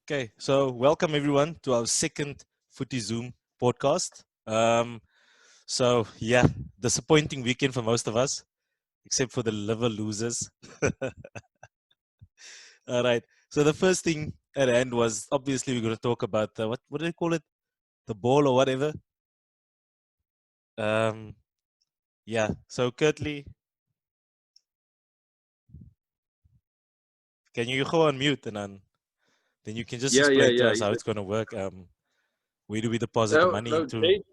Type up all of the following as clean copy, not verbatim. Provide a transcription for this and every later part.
Okay, so welcome everyone to our second Footy Zoom podcast. So yeah, disappointing weekend for most of us, except for the liver losers. All right. So the first thing at hand was obviously we're going to talk about what do they call it, the ball or whatever. Yeah. So Kurtley, can you go on mute and then you can just explain to Yeah. us how it's going to work. Where do we deposit the money No, into? Jade.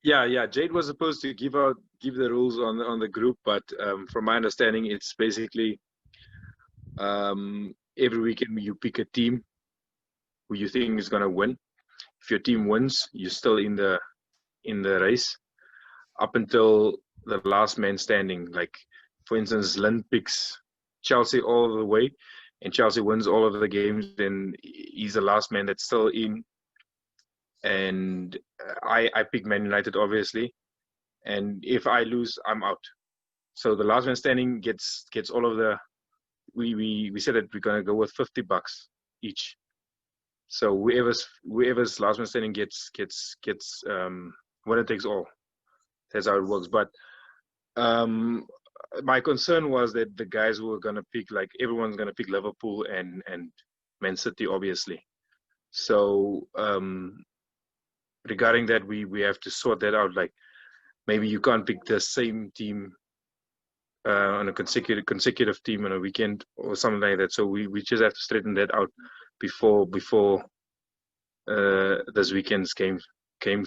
Yeah. Jade was supposed to give the rules on the group, but from my understanding, it's basically every weekend you pick a team who you think is gonna win. If your team wins, you're still in the race up until the last man standing. Like for instance, Lynn picks Chelsea all the way, and Chelsea wins all of the games, then he's the last man that's still in. And I pick Man United obviously, and if I lose, I'm out. So the last man standing gets all of the. We said that we're gonna go with $50 each. So whoever's last man standing gets winner takes all. That's how it works. But my concern was that the guys were gonna pick, like, everyone's gonna pick Liverpool and Man City obviously. So regarding that, we have to sort that out. Like, maybe you can't pick the same team on a consecutive team on a weekend or something like that. So we just have to straighten that out before this weekend's game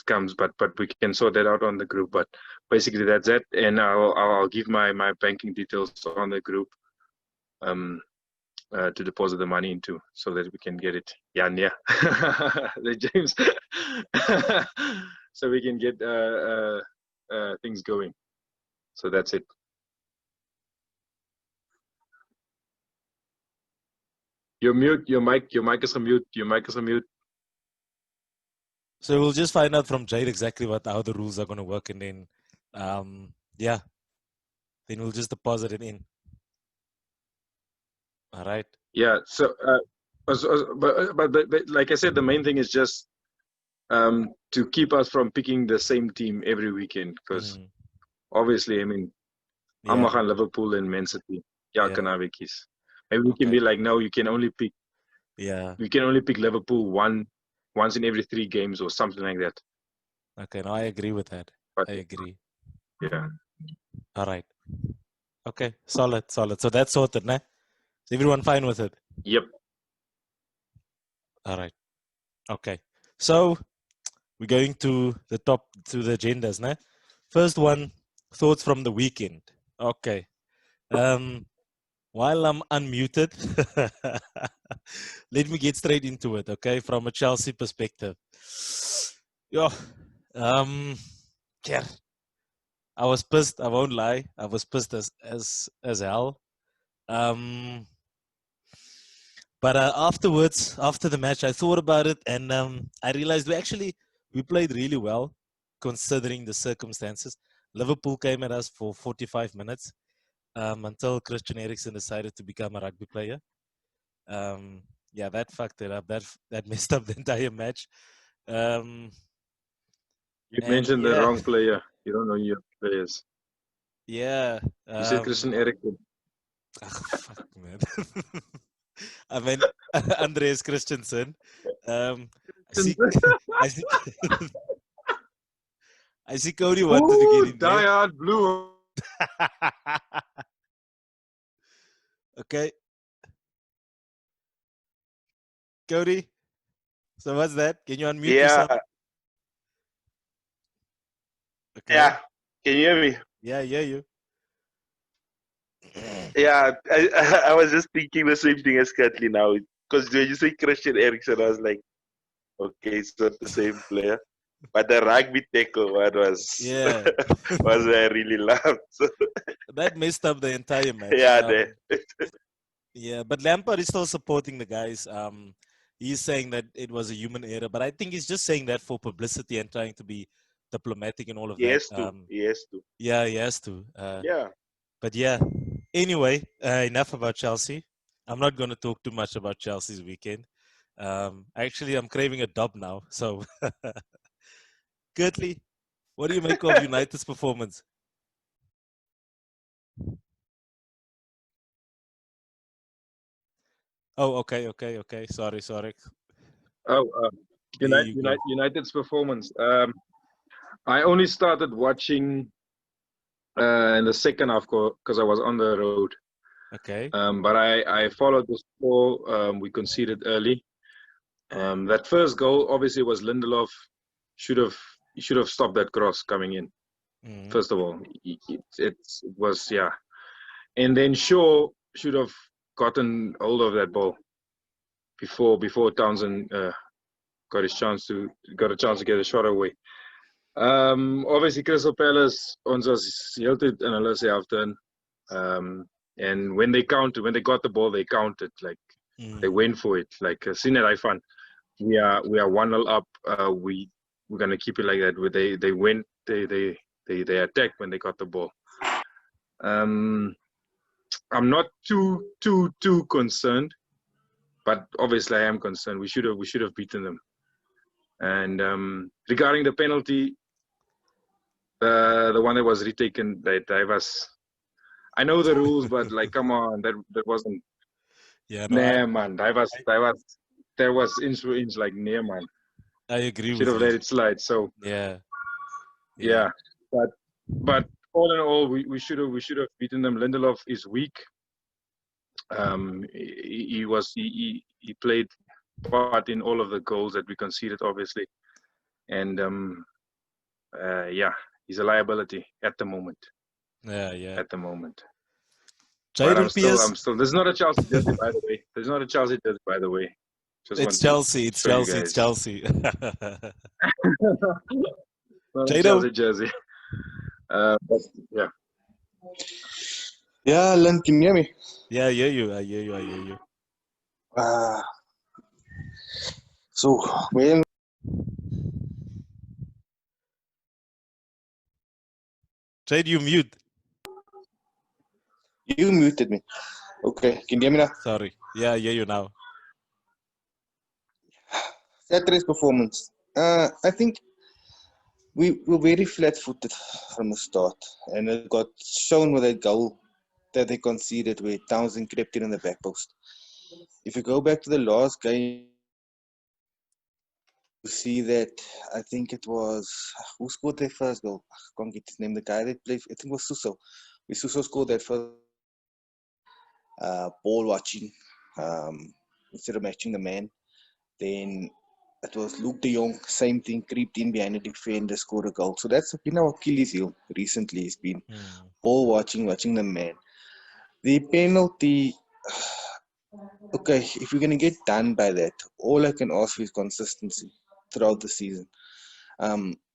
comes. But we can sort that out on the group. But basically that's it. And I'll give my banking details on the group to deposit the money into, so that we can get it. Yeah, the James. So we can get things going. So that's it. You're mute. Your mic is on mute. So we'll just find out from Jade exactly how the rules are going to work, and then, then we'll just deposit it in. All right. Yeah. So, but like I said, the main thing is just to keep us from picking the same team every weekend, because obviously, I mean, I'm on Liverpool and Man City. Yeah, Cannabis. Maybe we can be like, no, you can only pick. Yeah. We can only pick Liverpool once in every 3 games or something like that. Okay, no, I agree with that. I agree. Yeah. All right. Okay, solid. So that's sorted, nah? Is everyone fine with it? Yep. All right. Okay. So we're going to the agendas, nah? First one, thoughts from the weekend. Okay. While I'm unmuted, let me get straight into it, okay? From a Chelsea perspective. Yeah. Yeah. I was pissed. I won't lie. I was pissed as hell. But afterwards, after the match, I thought about it, and I realized we played really well, considering the circumstances. Liverpool came at us for 45 minutes until Christian Eriksen decided to become a rugby player. That fucked it up. That messed up the entire match. You mentioned the wrong player. You don't know your players. Yeah. You said Christian Eriksen. Fuck, man. I mean, Andreas Christensen. I see Cody wanted to get in there. Die-hard blue. Okay. Cody, so what's that? Can you unmute yourself? Okay. Yeah. Can you hear me? Yeah, I hear you. Yeah, I was just thinking the same thing as Kathleen now. Because when you say Christian Eriksen, I was like, okay, it's not the same player. But the rugby tackle one was was I really loved. So. That messed up the entire match. Yeah, but Lampard is still supporting the guys. He's saying that it was a human error, but I think he's just saying that for publicity and trying to be diplomatic and all of He that. has to. He has to. Yeah, he has to. Yeah. But yeah, anyway, enough about Chelsea. I'm not going to talk too much about Chelsea's weekend. Actually, I'm craving a dub now. So, Gertly, what do you make of United's performance? Oh, okay. Sorry. Oh, There you go. United's performance. I only started watching in the second half because I was on the road. Okay. But I followed the score. We conceded early. That first goal obviously was Lindelof. He should have stopped that cross coming in. Mm-hmm. First of all, it was yeah, and then Shaw should have gotten hold of that ball before Townsend got a chance to get a shot away. Obviously Crystal Palace ons hield dit in hulle selfde in. And when they got the ball, they counted like they went for it. Like seen it, I found we are 1-0 up. We're gonna keep it like that. Where they went, they attacked when they got the ball. I'm not too concerned, but obviously I am concerned. We should have beaten them. And regarding the penalty, the one that was retaken, I know the rules, but like, come on, that wasn't. Yeah, no, Nah, man, that was inch to inch, like, near, man. I agree Should with have you. let it slide. So Yeah. yeah, but all in all, we should have beaten them. Lindelof is weak. He played part in all of the goals that we conceded, obviously, and yeah, he's a liability at the moment. Yeah. At the moment. But Jadon Pierce. I'm still. There's not a Chelsea jersey, by the way. There's not a Chelsea jersey, by the way. Just It's want to Chelsea. It's show you Chelsea. It's guys. Chelsea. Not a Jado. Chelsea jersey. But yeah. Yeah, Len, can you hear me? Yeah, I hear you. So, when Jade, you mute. you muted me. Okay, can you hear me now? Sorry. Yeah, I hear you now. Saturday's performance. I think we were very flat-footed from the start, and it got shown with that goal that they conceded where Townsend crept in on the back post. If you go back to the last game, you see that I think it was who scored their first goal. I can't get his name. The guy that played, I think it was Suso. Suso scored that first ball watching instead of matching the man. Then it was Luke de Jong, same thing, creeped in behind the defender, scored a goal. So that's been our Achilles heel recently. It's been ball watching the man. The penalty, okay, if you're going to get done by that, all I can ask for is consistency throughout the season.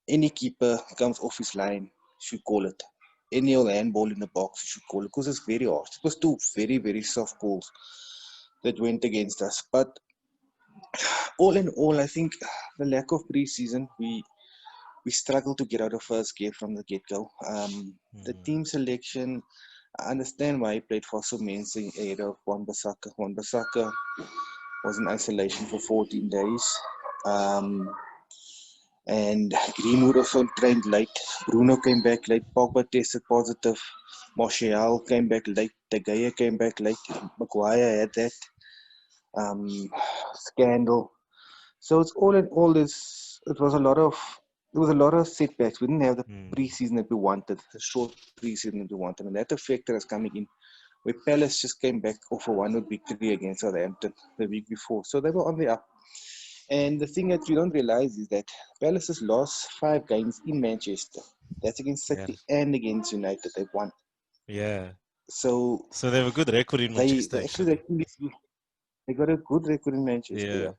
Any keeper comes off his line, should call it. Any old handball in the box, you should call it, because it's very harsh. It was two very, very soft calls that went against us. But all in all, I think the lack of preseason, we struggled to get out of first gear from the get-go. The team selection, I understand why he played for so Mensing ahead of Wan-Bissaka. Wan-Bissaka was in isolation for 14 days. And Greenwood also trained late. Bruno came back late. Pogba tested positive. Martial came back late. De Gea came back late. Maguire had that scandal. So it's all in all, it was a lot of setbacks. We didn't have the preseason that we wanted, the short preseason that we wanted, and that affected us coming in. Where Palace just came back off a 1-0 victory against Southampton the week before, so they were on the up. And the thing that you don't realize is that Palace has lost 5 games in Manchester. That's against City and against United. They've won. Yeah. So they have a good record in Manchester. They got a good record in Manchester.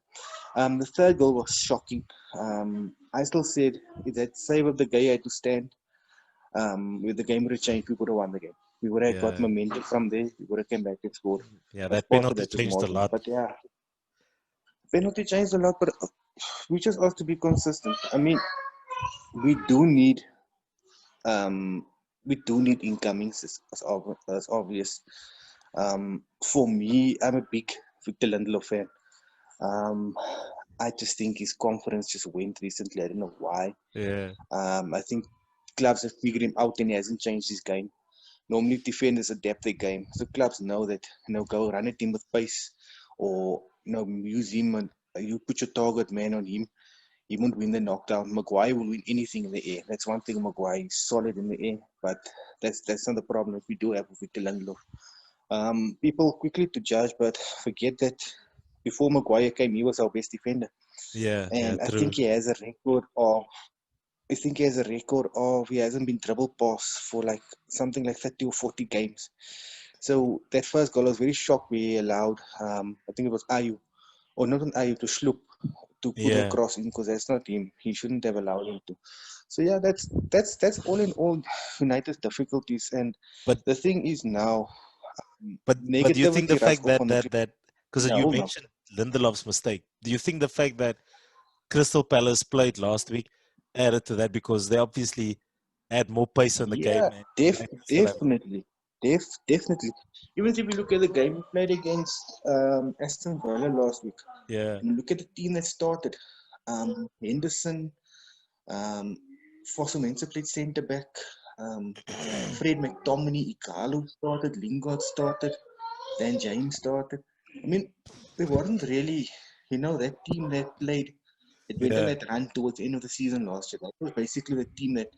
Yeah. The third goal was shocking. I still said if that save of the guy had to stand, with the game would have changed, we would have won the game. We would have got momentum from there. We would have come back and scored. Yeah, But that penalty changed a lot. But yeah, penalty changed a lot. But we just have to be consistent. I mean, we do need incomings as obvious. For me, I'm a big Victor Lindelof fan. Um, I just think his confidence just went recently. I don't know why. Yeah. I think clubs have figured him out and he hasn't changed his game. Normally, defenders adapt their game. So clubs know that, go run at him with pace or, use him and you put your target man on him. He won't win the knockdown. Maguire will win anything in the air. That's one thing. Maguire is solid in the air, but that's not the problem that we do have with Victor Lindelof. People quickly to judge, but forget that before Maguire came, he was our best defender. Yeah. And I True. think he has a record of he hasn't been dribble pass for like something like 30 or 40 games. So that first goal I was very shocked we allowed I think it was Ayu, or not an Ayu, to Sloop to put a cross in, because that's not him. He shouldn't have allowed him to. So yeah, that's all in all United's difficulties. And But the thing is now, but do you think the negativity runs fact off on the field. that because Yeah, you hold on. mentioned Lindelof's mistake, do you think the fact that Crystal Palace played last week added to that, because they obviously had more pace in the game? Yeah, And United still have, definitely. Even if you look at the game we played against Aston Villa last week, yeah, and look at the team that started. Henderson, Fosu Mensah played centre back. Fred McTominay, Igalo started. Lingard started. Dan James started. I mean, there wasn't really, that team that played. It went on yeah, that run towards the end of the season last year. That was basically the team that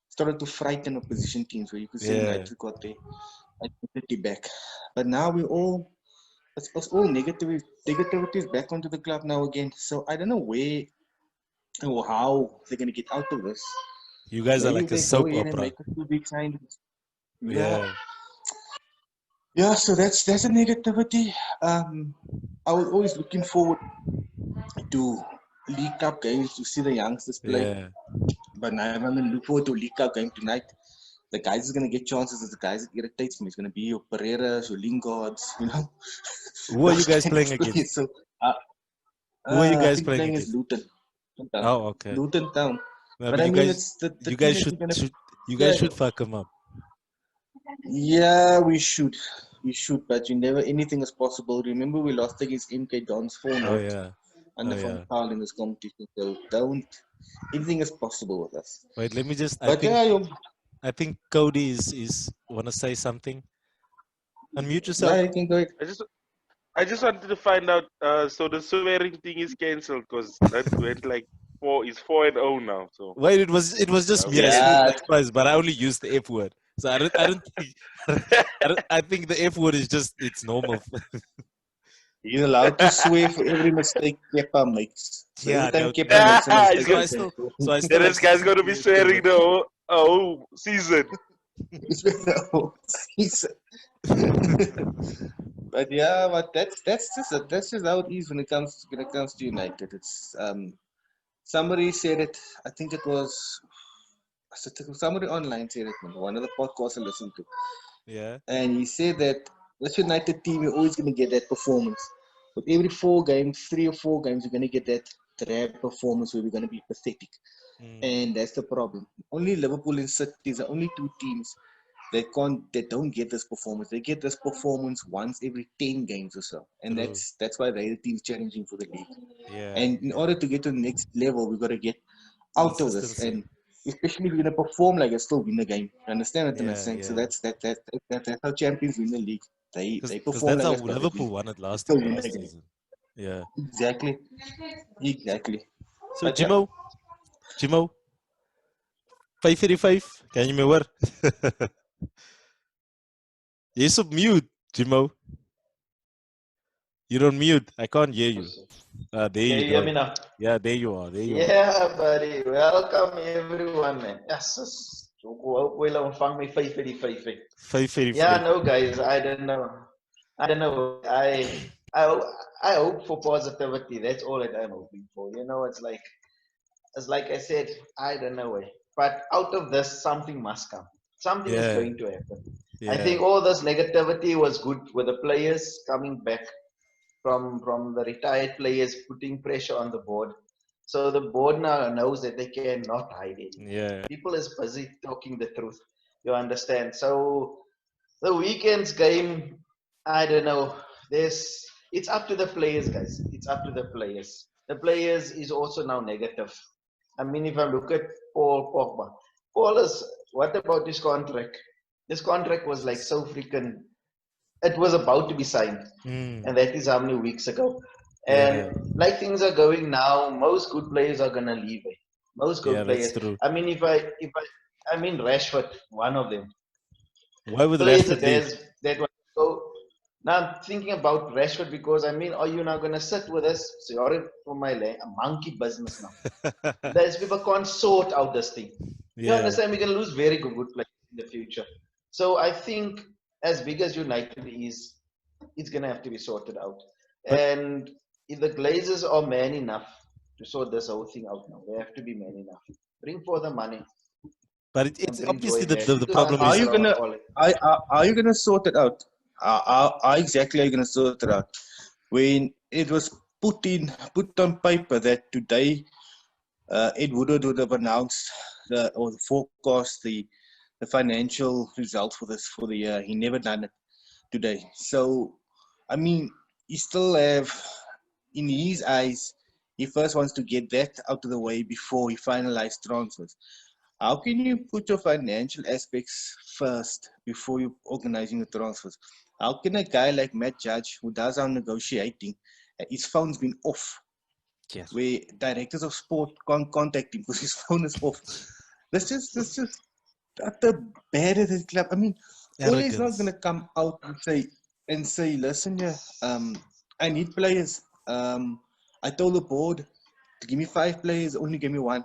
started to frighten opposition teams, where you could say yeah. United got their identity back. But now it's all negativity is back onto the club now again. So I don't know where or how they're gonna get out of this. You guys are Maybe like if a they go soap in and opera. make a 2 big signings. Yeah, Yeah. So that's a negativity. I was always looking forward to League Cup games to see the youngsters play. yeah. But now I'm gonna look forward to a League Cup game tonight. The guys is gonna get chances as the guys that irritates me. It's gonna be your Pereiras, your Lingards, Who are you those guys kind of playing against? players. So Who are you I guys think playing playing is against? Luton. Oh, okay. Luton Town. I But mean, I mean, it's the you team guys that we're gonna. should fuck them up. Yeah, we should. We should, but anything is possible. Remember, we lost against MK Dons 4-0 Oh yeah, under oh Van yeah. Gaal in this competition. So anything is possible with us. Wait, let me just. But yeah, I think Cody is want to say something. Unmute yourself. yeah, you can go ahead. I just wanted to find out. So the swearing thing is cancelled because that went like 4-0 now. So Wait, it was just me. I swore Yeah, like twice, but I only used the F word. So I don't think I think the F word is just it's normal. you're allowed to swear for every mistake Kepa makes. So Yeah, every time no, Kepa makes a he's mistake, so gonna, I you can still swear. so I still yeah, like this guy's gonna be swearing the whole season. It's been the whole season. But yeah, but that's just how it is when it comes to United. It's somebody said it. I think it was somebody online said it on one of the podcasts I listened to, Yeah. and he said that this United team, you're always going to get that performance. With every 4 games, 3 or 4 games, you're going to get that drab performance where we're going to be pathetic, and that's the problem. Only Liverpool and City is the only 2 teams they don't get this performance. They get this performance once every 10 games or so. And True. that's why they're the teams challenging for the league. Yeah. And in order to get to the next level, we've got to get out of this. Consistency. And especially if you're gonna perform like it, still win the game. You understand what I'm Yeah, saying? So yeah. that's how champions win the league. They Because perform that's like how us, but Liverpool they won it last still win the game. season. Yeah. Exactly. So But yeah. Jimo, 585. Can you me hoor? Jy's op mute, Jimo. You're on mute. I can't hear you. There Can you you hear go. me now? Yeah, there you are. There you are. Yeah, buddy. Welcome everyone, man. Yes, hope we ontvang my 585. 585. Yeah, no, guys. I don't know. I hope for positivity. That's all that I'm hoping for. It's like I said. I don't know. But out of this, something must come. Something is Yeah. going to happen. I Yeah. think all this negativity was good with the players coming back from the retired players, putting pressure on the board. So the board now knows that they cannot hide it. Yeah. People is busy talking the truth. You understand? So the weekend's game, I don't know. It's up to the players, guys. It's up to the players. The players is also now negative. I mean, if I look at Paul Pogba, Paul is, what about his contract? This contract was like so freaking, it was about to be signed, Mm. and that is how many weeks ago. Yeah. And like things are going now, most good players are gonna leave. Most good Yeah, that's players. true. I mean, I mean Rashford, one of them. Why would Players Rashford that leave? has that one. So now I'm thinking about Rashford because I mean, are you now gonna sit with us? Sorry for my a monkey business now. There's people can't sort out this thing. You Yeah. understand? We're gonna lose very good players in the future. So I think as big as United is, it's gonna have to be sorted out. But And if the Glazers are man enough to sort this whole thing out now, they have to be man enough. Bring forth the money and it's bring obviously joy back. the Because problem Are is you until gonna all are you gonna sort it out? Are exactly are you gonna sort it out? When it was put on paper that today Ed Woodward would have announced or forecast the financial results for the year. He never done it today. So I mean, he still have in his eyes. He first wants to get that out of the way before he finalizes transfers. How can you put your financial aspects first before you organizing the transfers? How can a guy like Matt Judge, who does our negotiating, his phone's been off, yes. where directors of sport can't contact him because his phone is off? That's just utter bad at his club. I mean, Ole is not Arrogance. gonna come out and say, listen, yeah, I need players. I told the board to give me 5 players, only give me 1.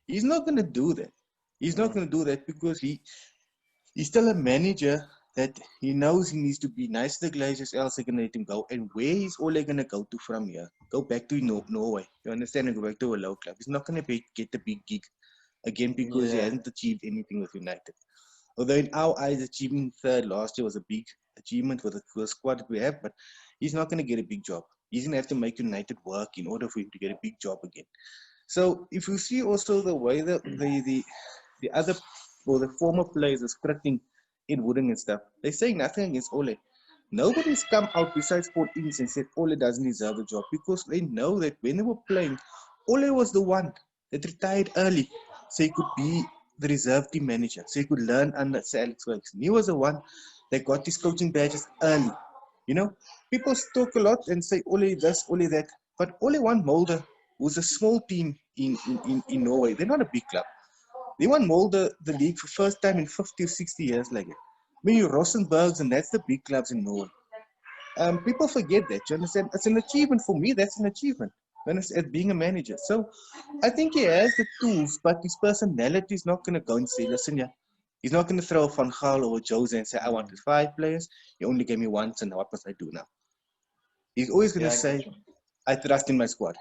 He's not gonna do that. He's not going to do that because he's still a manager that he knows he needs to be nice to the Glazers, else they're going to let him go. And where is Ole going to go to from here? Go back to Norway. You understand? And go back to a low club. He's not going to get the big gig again because he yeah. hasn't achieved anything with United. Although in our eyes, achieving third last year was a big achievement with the squad that we have, but he's not going to get a big job. He's going to have to make United work in order for him to get a big job again. So if you see also the way the other or the former players are scripting in Wooden and stuff, they're saying nothing against Ole. Nobody's come out besides Paul Ince and said Ole doesn't deserve the job because they know that when they were playing, Ole was the one that retired early so he could be the reserve team manager, so he could learn under Sir Alex Ferguson. He was the one that got his coaching badges early. You know, people talk a lot and say Ole this, Ole that, but Ole won Mulder, who's a small team in Norway. They're not a big club. They won Mulder the league for first time in 50 or 60 years like it. I mean, Rosenbergs, and that's the big clubs in Norway. People forget that. You understand? It's an achievement for me. That's an achievement when it's at being a manager. So I think he has the tools, but his personality is not going to go and say, listen, yeah. He's not going to throw Van Gaal or Jose and say, I wanted 5 players. You only gave me 1, and what must I do now? He's always going to Yeah, I say, get you. I trust in my squad.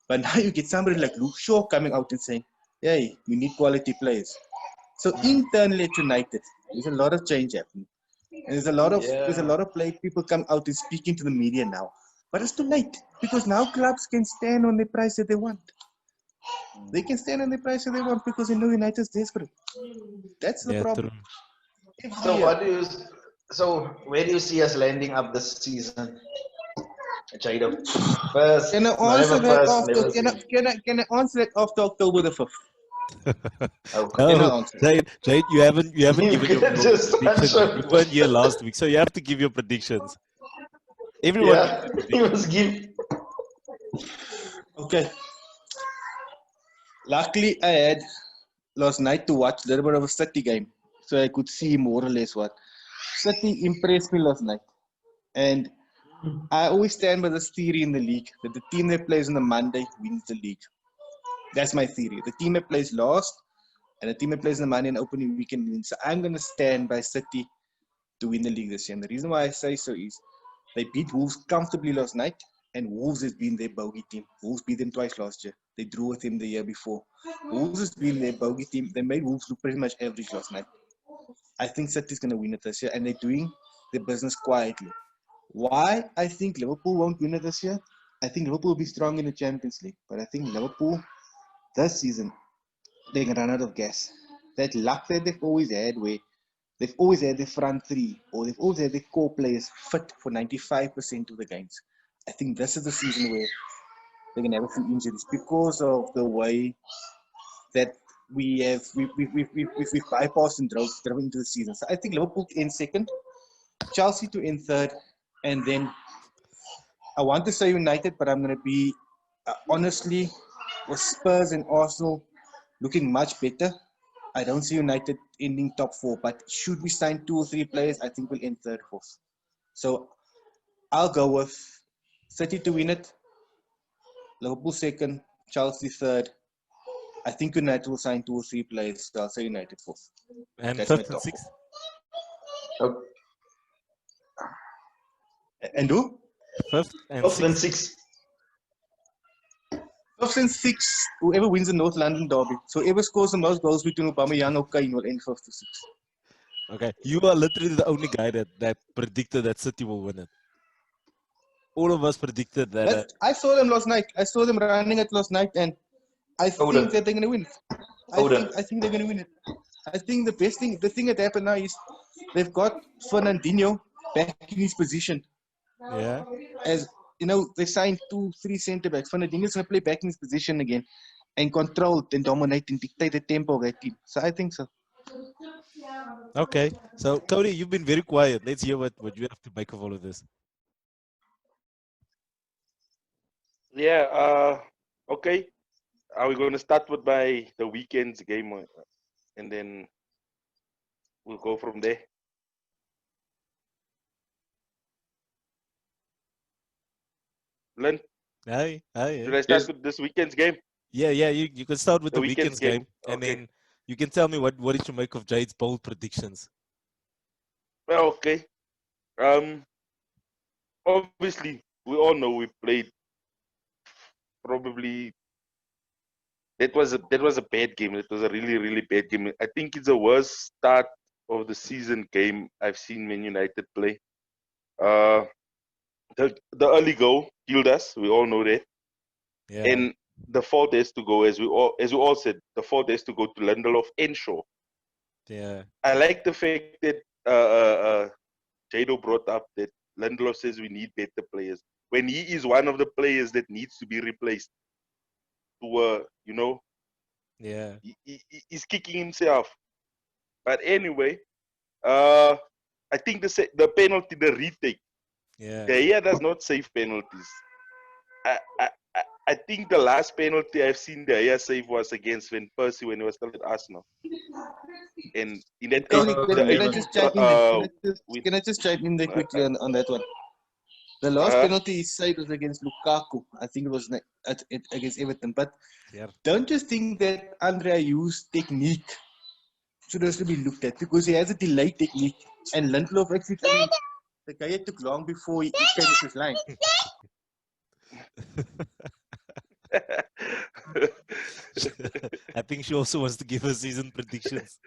But now you get somebody like Luke Shaw coming out and saying, hey, we need quality players. So internally at United, there's a lot of change happening. And there's a lot Yeah. of people come out and speaking to the media now. But it's too late because now clubs can stand on the price that they want. They can stand on the price that they want because they know United's desperate. That's the Yeah, true. problem. So Every year. what do you? So where do you see us landing up this season, Jado? First, Can I answer November that first, after? never see. Can I answer that after October the 5th? Okay. Can No, I answer? Jade, you haven't You given could your just predictions. answer. You weren't here last week, so you have to give your predictions. Everyone gives Yeah, their he predictions. must give. Okay. Luckily, I had last night to watch a little bit of a City game, so I could see more or less what City impressed me last night. And I always stand by this theory in the league that the team that plays on the Monday wins the league. That's my theory. The team that plays last and the team that plays on the Monday and opening weekend wins. So I'm going to stand by City to win the league this year. And the reason why I say so is they beat Wolves comfortably last night, and Wolves has been their bogey team. Wolves beat them twice last year. They drew with them the year before. Wolves has been their bogey team. They made Wolves look pretty much average last night. I think City's going to win it this year, and they're doing their business quietly. Why I think Liverpool won't win it this year? I think Liverpool will be strong in the Champions League, but I think Liverpool this season they can run out of gas. That luck that they've always had, where they've always had the front three, or they've always had the core players fit for 95% of the games. I think this is the season where they're gonna have a few injuries because of the way that we've bypassed and drove into the season. So I think Liverpool to end second, Chelsea to end third, and then I want to say United, but I'm going to be honestly with Spurs and Arsenal looking much better. I don't see United ending top four, but should we sign 2 or 3 players, I think we'll end third, fourth. So I'll go with City to win it, Liverpool second, Chelsea third. I think United will sign 2 or 3 players, so I'll say United fourth. And That's my fifth and top sixth? Okay. four. And who? Fifth and Fifth and sixth. sixth. Fifth and sixth, whoever wins the North London derby. So whoever scores the most goals between Aubameyang or Kane will end fifth to sixth. Okay. You are literally the only guy that predicted that City will win it. All of us predicted that. I saw them last night. I saw them running it last night, and I Hold think on. that they're going to win. Hold on. I think they're going to win it. I think the thing that happened now is they've got Fernandinho back in his position. Yeah. As you know, they signed 2, 3 centre backs. Fernandinho's going to play back in his position again and control and dominate and dictate the tempo of that team. So I think so. Okay. So, Cody, you've been very quiet. Let's hear what you have to make of all of this. Yeah. Okay. Are we going to start with the weekend's game, and then we'll go from there? Len, Hi. should I start with this weekend's game? Yeah. You can start with The the weekend's game, and Okay. then you can tell me what did you make of Jade's bold predictions. Well, okay. Obviously, we all know we played probably. That was a bad game. It was a really bad game. I think it's the worst start of the season game I've seen Man United play. The early goal killed us. We all know that. Yeah. And the fault has to go, as we all said, the fault has to go to Lindelof and Shaw. Yeah. I like the fact that Jado brought up that Lindelof says we need better players when he is one of the players that needs to be replaced. Yeah. He's kicking himself. But anyway, I think the penalty, the retake, Yeah. De Gea does not save penalties. I think the last penalty I've seen De Gea save was against Van Persie when he was still at Arsenal. And in that Cody, game, can I just chime in there quickly on that one? The last penalty he saved was against Lukaku. I think it was against Everton. But don't just think that Andrea Yu's technique should also be looked at, because he has a delayed technique. And Lindelof actually, the guy took long before he came to his line. I think she also wants to give her season predictions.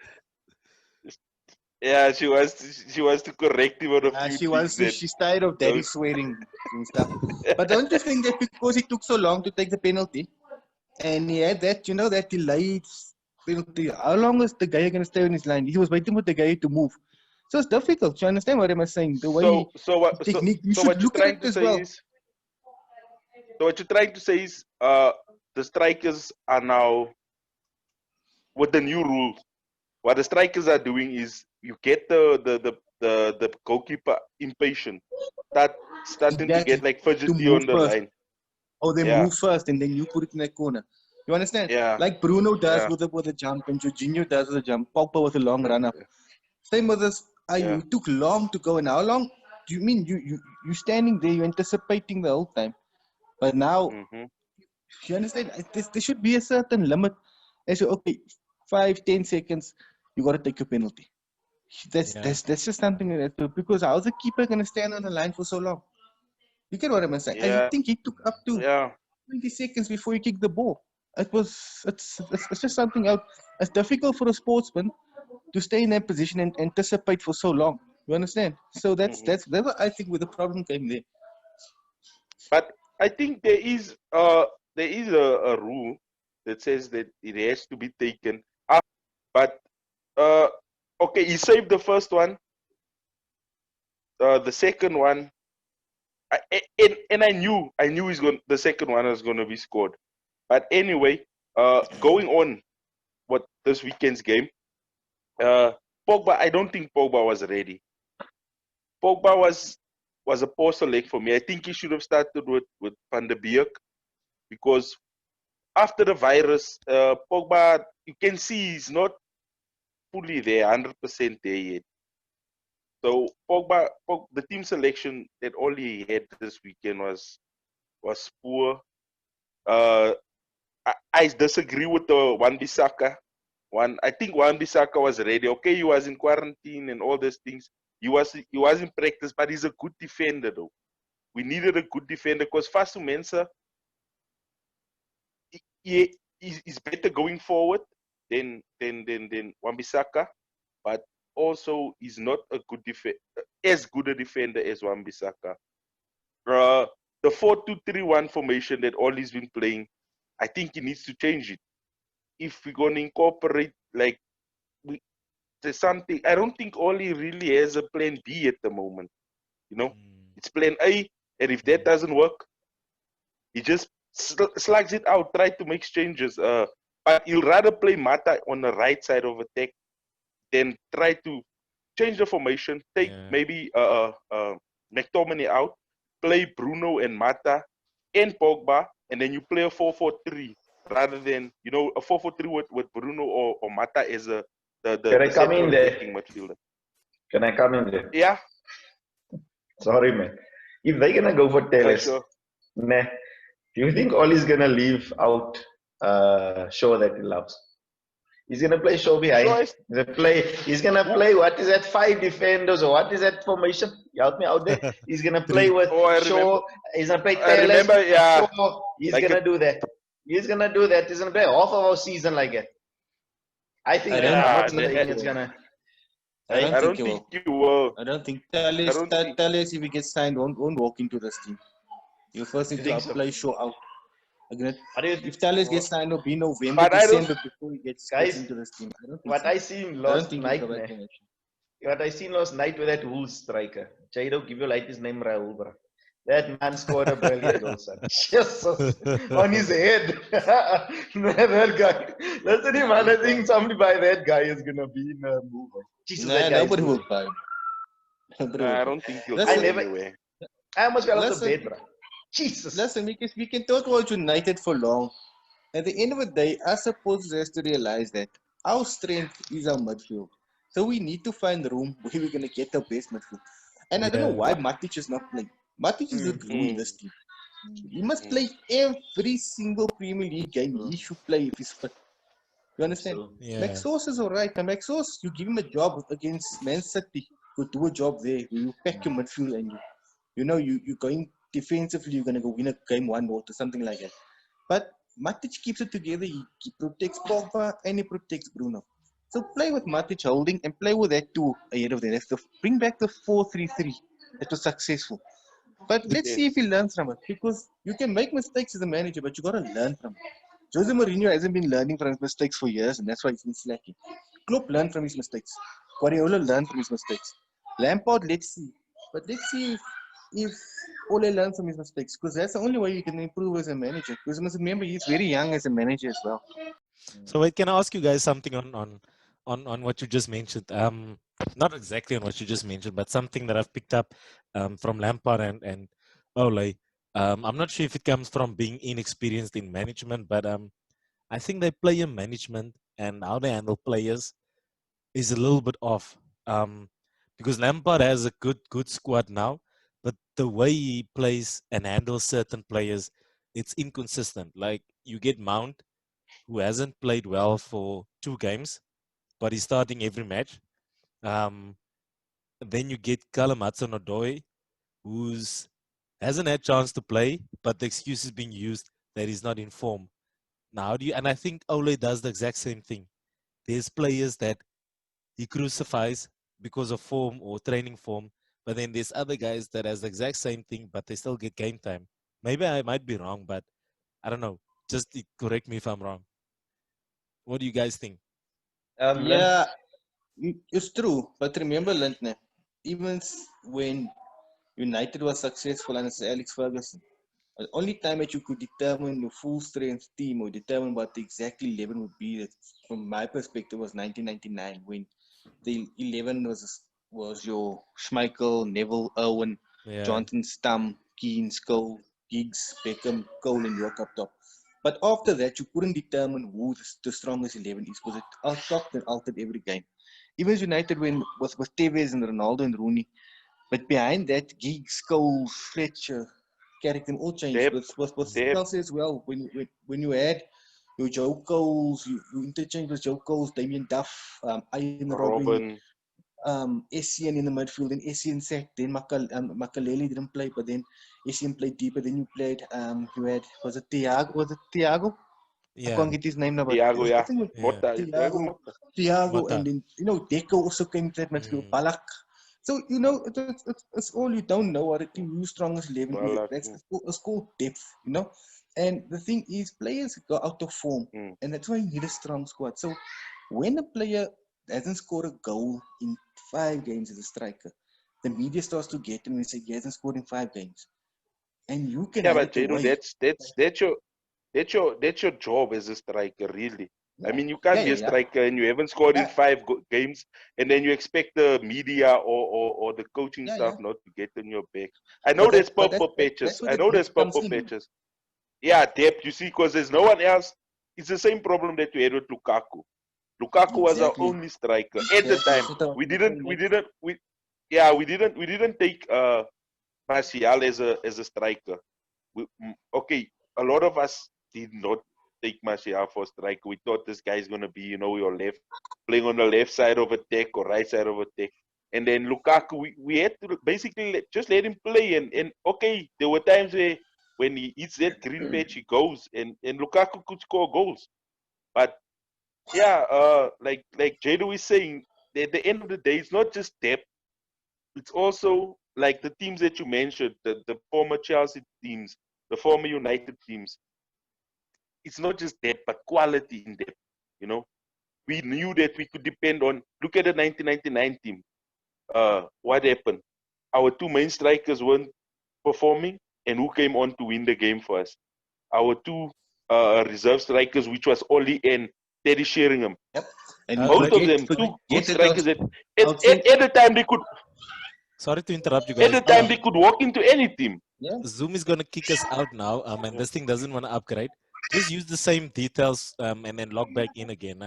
Yeah, she wants to correct him on a few things. She's tired of daddy swearing and stuff. But don't you think that because he took so long to take the penalty, and he had that, that delayed penalty, how long is the guy going to stay on his line? He was waiting for the guy to move. So it's difficult. You understand what I'm saying? The way technique, you should look at it as well. So what you're trying to say is the strikers are now, with the new rules, what the strikers are doing is you get the goalkeeper impatient, starting to get like fidgety on the line. Or they move first and then you put it in that corner. You understand? Yeah. Like Bruno does with the jump, and Jorginho does with the jump. Pogba with a long run up. Same with this. You took long to go, and how long do you mean you standing there, you're anticipating the whole time? But now, you understand, there should be a certain limit. And so, okay, 5-10 seconds, you got to take a penalty. That's just something like that. Because how's the keeper going to stand on the line for so long? You get what I'm saying? I think he took up to 20 seconds before he kicked the ball. It's just something else. It's difficult for a sportsman to stay in that position and anticipate for so long. You understand? So that's what I think where the problem came there. But I think there is a rule that says that it has to be taken up, but uh, okay, he saved the first one. The second one, and I knew the second one was going to be scored. But anyway, going on what this weekend's game, Pogba. I don't think Pogba was ready. Pogba was a poor select for me. I think he should have started with Van der Beek because after the virus, Pogba, you can see he's not fully there, 100% there yet. So Pogba, the team selection that all he had this weekend was poor. Uh, I disagree with the Wan-Bissaka one. I think Wan-Bissaka was ready. Okay, he was in quarantine and all these things. He was in practice, but he's a good defender though. We needed a good defender because Fasu Mensah, he's better going forward than Wan-Bissaka, but also he's not as good a defender as Wan-Bissaka. The 4-2-3-1 formation that Ollie's been playing, I think he needs to change it. If we're gonna incorporate like there's something, I don't think Ollie really has a plan B at the moment. You know, it's plan A, and if that doesn't work, he just slugs it out, try to make changes. But he'll rather play Mata on the right side of attack than try to change the formation, take maybe McTominay out, play Bruno and Mata and Pogba, and then you play a 4-4-3 rather than a 4-4-3 with Bruno or Mata as the Can I come in there? midfielder. Can I come in there? Yeah. Sorry, man. If they're gonna go for Telles, Sure. nah. Do you think Ollie's gonna leave out Shaw that he loves? He's gonna play Shaw behind. He's gonna play what is that, 5 defenders or what is that formation? You help me out there. He's gonna play with Shaw. He's gonna play Telles. Remember, yeah. Shaw. He's gonna do that. He's gonna do that. He's gonna play half of our season like that. I think it's gonna. I don't think you will. I don't think Telles, if he gets signed, won't walk into this team. You first need to play Shaw out. If Telles gets signed, it'll be November, December before he gets into this team. I don't think what I seen last night, what I seen last night with that Wolves striker, Jado, give your light his name, Raul, bro. That man scored a brilliant goal, son. Jesus, on his head. That guy. Listen, man, I think somebody by that guy is gonna be in a movie. Jesus, nobody will buy him. I don't think he'll go anywhere. I almost fell off the bed, bro. Jesus. Listen, we can talk about United for long. At the end of the day, us supporters has to realize that our strength is our midfield. So we need to find room where we're going to get the best midfield. And I don't know why Matic is not playing. Matic is the glue in this team. He must play every single Premier League game. He should play if he's fit. You understand? Max Sauce is alright. And Max Sauce, you give him a job against Man City. You do a job there. You pack your midfield and you're going defensively, you're going to go win a game 1-0 or something like that. But Matic keeps it together. He protects Pogba and he protects Bruno. So play with Matic holding and play with that too ahead of them. Bring back the 4-3-3 that was successful. But let's see if he learns from it. Because you can make mistakes as a manager, but you got to learn from it. Jose Mourinho hasn't been learning from his mistakes for years, and that's why he's been slacking. Klopp learned from his mistakes. Guardiola learned from his mistakes. Lampard, let's see. But let's see if Ole learns from his mistakes, because that's the only way you can improve as a manager. Because you must remember, he's very young as a manager as well. So wait, can I ask you guys something on what you just mentioned? Not exactly on what you just mentioned, but something that I've picked up from Lampard and Ole. I'm not sure if it comes from being inexperienced in management, but I think their player management and how they handle players is a little bit off. Because Lampard has a good squad now, but the way he plays and handles certain players, it's inconsistent. Like you get Mount, who hasn't played well for 2 games, but he's starting every match. Then you get Callum Hudson-Odoi, who hasn't had chance to play, but the excuse is being used that he's not in form. Now, and I think Ole does the exact same thing. There's players that he crucifies because of form or training form, but then there's other guys that has the exact same thing, but they still get game time. Maybe I might be wrong, but I don't know. Just correct me if I'm wrong. What do you guys think? Yeah, it's true. But remember, Lintne, even when United was successful under Sir Alex Ferguson, the only time that you could determine your full strength team or determine what the exact 11 would be, that from my perspective, was 1999 when the 11 was your Schmeichel, Neville, Owen, Yeah. Jonathan, Stam, Keane, Cole, Giggs, Beckham, Cole, and York up top. But after that, you couldn't determine who the strongest 11 is because it topped and altered every game. Even as United when with Tevez and Ronaldo and Rooney, but behind that, Giggs, Cole, Fletcher, character all changed. Depth, What depth. else as well when you had your Joe Coles, you interchange with Joe Coles, Damien Duff, Ian Robin, Essien in the midfield, and Essien sacked. Then Makaleli didn't play, but then Essien played deeper. Then you played, you had, was it Thiago? I Yeah. can't get his name now, but Thiago, I yeah. think it was Motta. Thiago, Mota. and then, Deco also came to that midfield, Balak. So, it's all you don't know what a team who's strongest 11 is. Balak. It's called depth, And the thing is, players go out of form, and that's why you need a strong squad. So, when a player hasn't scored a goal in 5 games as a striker, the media starts to get him and say he hasn't scored in 5 games. And you can Yeah, have but it away. that's your job as a striker, really. Yeah. I mean, you can't be a striker and you haven't scored in 5 games, and then you expect the media or the coaching staff not to get on your back. I know there's purple patches. I know there's purple patches. Yeah, depth. You see, because there's no one else. It's the same problem that we had with Lukaku. Lukaku was our only striker at the time. We didn't take Martial as a striker. Okay, a lot of us did not take Martial for striker. We thought this guy's gonna be, your left, playing on the left side of attack or right side of attack. And then Lukaku, we had to basically just let him play. And okay, there were times where when he hits that green patch, he goes, and Lukaku could score goals. But yeah, like Jado is saying, at the end of the day, it's not just depth. It's also like the teams that you mentioned, the former Chelsea teams, the former United teams. It's not just depth, but quality in depth. We knew that we could depend on. Look at the 1999 team. What happened? Our 2 main strikers weren't performing, and who came on to win the game for us? Our 2 reserve strikers, which was Oli and Teddy Sheringham. Yep. And both of them, 2 good strikers. At the time they could. Sorry to interrupt you guys. At the time they could walk into any team. Yeah. Zoom is gonna kick us out now. And this thing doesn't want to upgrade. Just use the same details and then log back in again.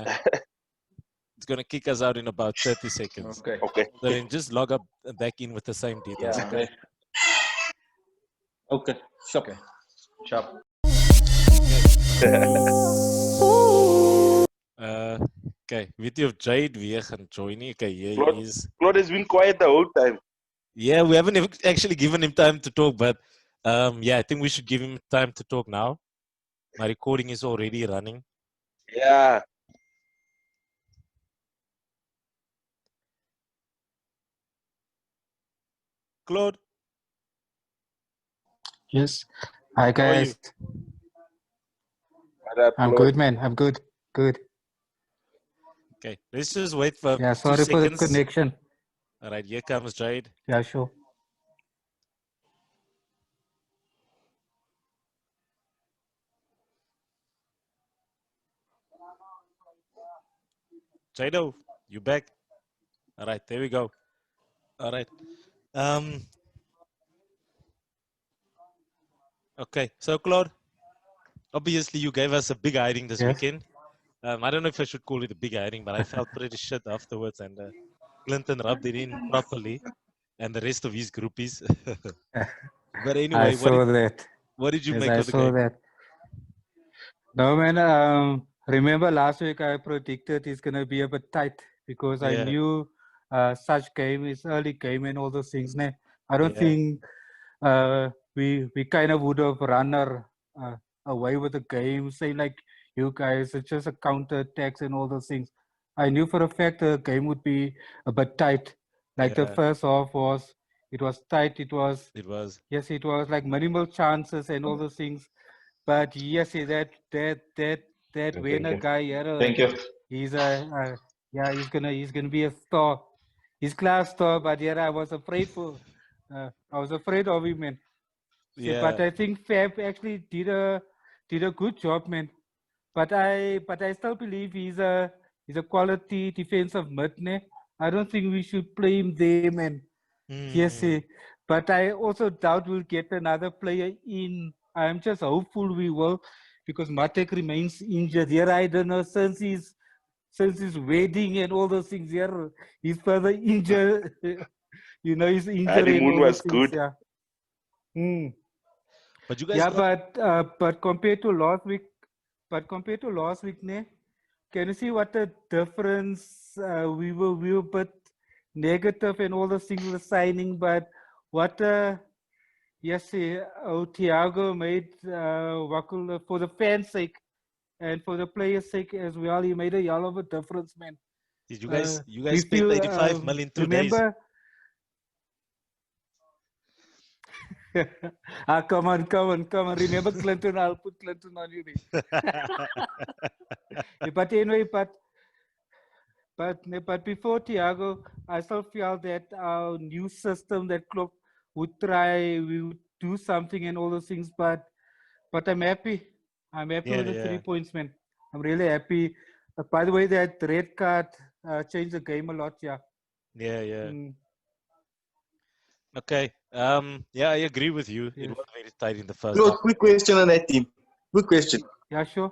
It's gonna kick us out in about 30 seconds. Okay. So then just log up back in with the same details. Yeah. Okay. Sure. Okay. Sharp. Okay, weet jy of Jade weer gaan join nie? Okay, here he is. Claude has been quiet the whole time. Yeah, we haven't actually given him time to talk, but yeah, I think we should give him time to talk now. My recording is already running. Yeah. Claude. Yes. Hi guys. I'm good, man. I'm good. Good. Okay, let's just wait for Yeah, 2 sorry for the seconds. connection. All right, here comes Jade. Yeah, sure. Jado, you back? All right, there we go. All right. Okay, so Claude, obviously you gave us a big hiding this weekend. I don't know if I should call it a big hiding, but I felt pretty shit afterwards, and Clinton rubbed it in properly, and the rest of his groupies. But anyway, I saw that. What did you Yes, make I of the saw game? that. No, man. Remember last week I predicted it's gonna be a bit tight because I knew such game is early game and all those things. I don't think we kind of would have run away with the game, say like you guys, it's just a counter attacks and all those things. I knew for a fact the game would be a bit tight. Like the first half was It was tight. It was yes. It was like minimal chances and all those things. But yes, that winner guy, Thank you. he's yeah, he's gonna be a star. He's class star. But yeah, I was afraid of him, man. See, but I think Fab actually did a good job, man. But I still believe he's a quality defensive mid, ne? I don't think we should play him there, man. Yes, but I also doubt we'll get another player in. I'm just hopeful we will, because Matek remains injured. Here, I don't know, since his wedding and all those things, here he's further injured. You know, his injury and Honeymoon all those was things. good. Yeah. But you guys, Yeah, but compared to last week, ne, can you see what the difference? We were a bit negative and all those things with the signing, but what yes, Thiago made for the fans' sake and for the players' sake as well. He made a hell of a difference, man. you guys We spent feel 85 million 2 days. remember. Come on. Remember Clinton? I'll put Clinton on you. But anyway, but before Thiago, I still feel that our new system that Klopp we would do something and all those things. But I'm happy. I'm happy with the 3 points, man. I'm really happy. By the way, that red card changed the game a lot. Yeah. Yeah. Okay. Yeah, I agree with you. Yes. It was very tight in the first half. Quick question on that team. Quick question. Yeah, sure,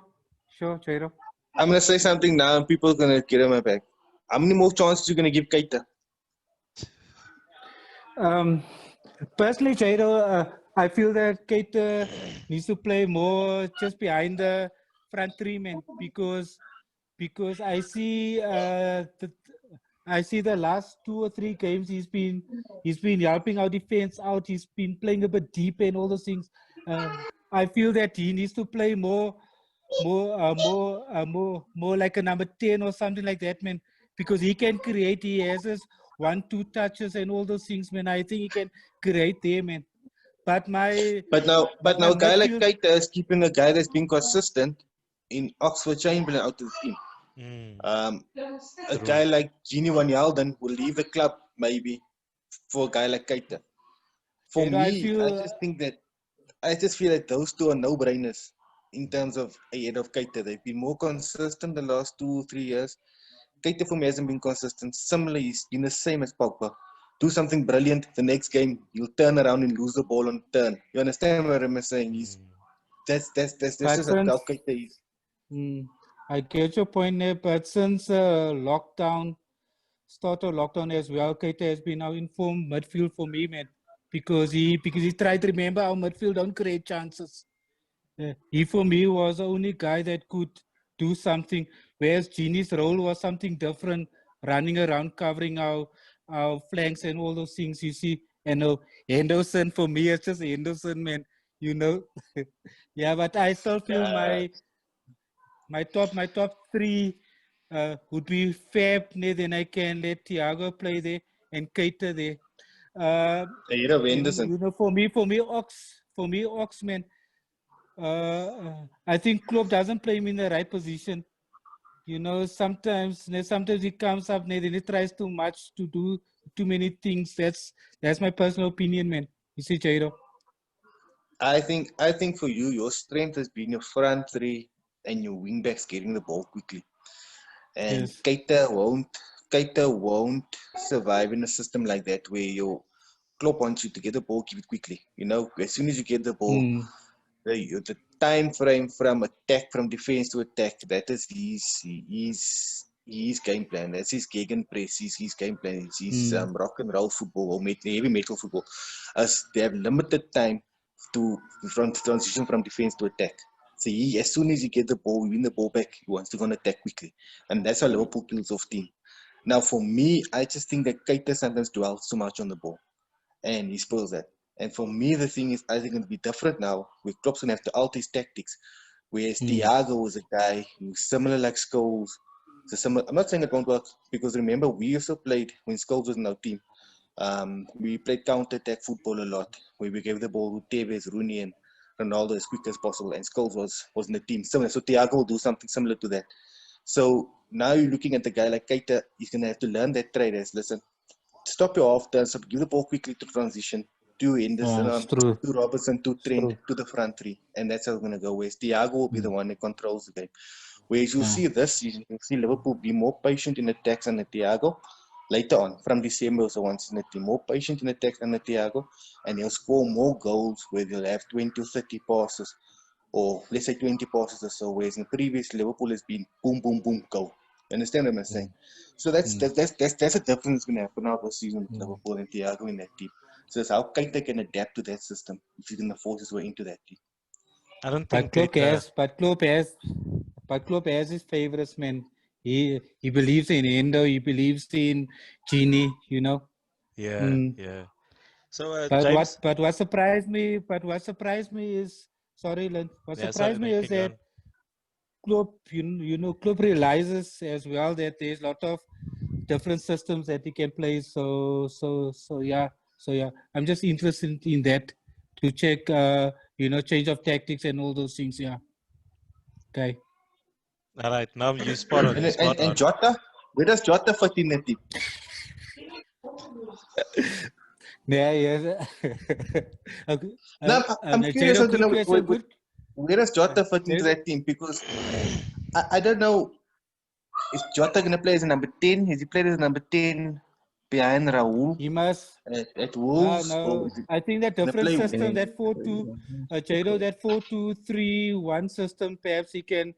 Jairo. I'm gonna say something now, and people are gonna get on my back. How many more chances you gonna give Keita? Personally, Jairo, I feel that Keita needs to play more just behind the front three, man, because I see the last 2 or 3 games he's been helping our defense out. He's been playing a bit deep and all those things. I feel that he needs to play more like a number 10 or something like that, man, because he can create. He has his 1-2 touches and all those things, man. I think he can create there, man. But now a guy like Keita is keeping a guy that's been consistent in Oxford Chamberlain out of the team. A guy like Genie Van Helden will leave the club maybe for a guy like Keita. For me, I just feel that those two are no-brainers in terms of ahead of Keita. They've been more consistent the last 2-3 years. Keita for me hasn't been consistent. Similarly, he's been the same as Pogba. Do something brilliant, the next game you'll turn around and lose the ball on turn. You understand what I'm saying? That's just how Keita is. I get your point there, but since start of lockdown as well, Keita has been now in form midfield for me, man, because he tried to remember our midfield don't create chances. He for me was the only guy that could do something, whereas Genie's role was something different, running around, covering our flanks and all those things, you see. And Henderson, for me, it's just Henderson, man, you know. Yeah, but I still feel my top 3 would be Fab, then I can let Thiago play there and Keita there. You know, for me, Ox, man. I think Klopp doesn't play him in the right position. You know, sometimes he comes up, then he tries too much to do too many things. That's my personal opinion, man. You see, Jairo? I think for you, your strength has been your front 3 and your wing backs getting the ball quickly. And yes. Keita won't survive in a system like that where your Klopp wants you to get the ball, keep it quickly. You know, as soon as you get the ball, the time frame from defense to attack, that is his game plan. That's his gegenpress, his game plan. It's his rock and roll football or heavy metal football. As they have limited time to transition from defense to attack. So as soon as you get the ball, you win the ball back, he wants to go and attack quickly. And that's how Liverpool kills off team. Now for me, I just think that Keita sometimes dwells too much on the ball. And he spoils that. And for me, the thing is, I think it's going to be different now. Where Klopp's going to have to alter his tactics. Whereas Thiago was a guy who's similar like Scholes. I'm not saying it won't work, because remember, we also played when Scholes was in our team. We played counter-attack football a lot, where we gave the ball to Tevez, Rooney, and Ronaldo as quick as possible, and Scholes was in the team. Similar. So Thiago will do something similar to that. So now you're looking at the guy like Keita, he's going to have to learn that trade as, listen, stop your half turn, so give the ball quickly to transition, to Henderson, It's true. to Robertson, to It's Trent, true. to the front three. And that's how it's going to go. Whereas Thiago will be the one that controls the game. Whereas you'll Yeah. see this season, you'll see Liverpool be more patient in attacks under Thiago. Later on, from December also once in the team, more patient in attacks under Thiago, and he'll score more goals where they'll have 20 or 30 passes, or let's say 20 passes or so, whereas in the previous Liverpool has been boom, boom, boom, go. You understand what I'm saying? So that's a difference going to happen now this season with Liverpool and Thiago in that team. So that's how Keita can adapt to that system if he's going to force his way into that team. I don't But think Klopp Keita. has his favorites, man. He believes in Endo. He believes in Genie. You know. Yeah, yeah. So But James. what surprised me? But what surprised me is, sorry, Lynn. What Yeah, sorry, surprised no, me you is can go that on. Klopp, Klopp realizes as well that there's a lot of different systems that he can play. So yeah. I'm just interested in that to check, change of tactics and all those things. Yeah. Okay. All right, now you spot on. You spot And on. Jota, where does Jota fit in the team? Yeah, yes. Okay. No, I'm curious Jado, to good know question. Good. where does Jota fit into Jado, that team, because I don't know, is Jota going to play as a number 10? Has he played as a number 10 behind Raul he must. at Wolves? Or No, is he I think that going to different play system, wing? that 4-2, Jado, that 4-2-3-1 system, perhaps he can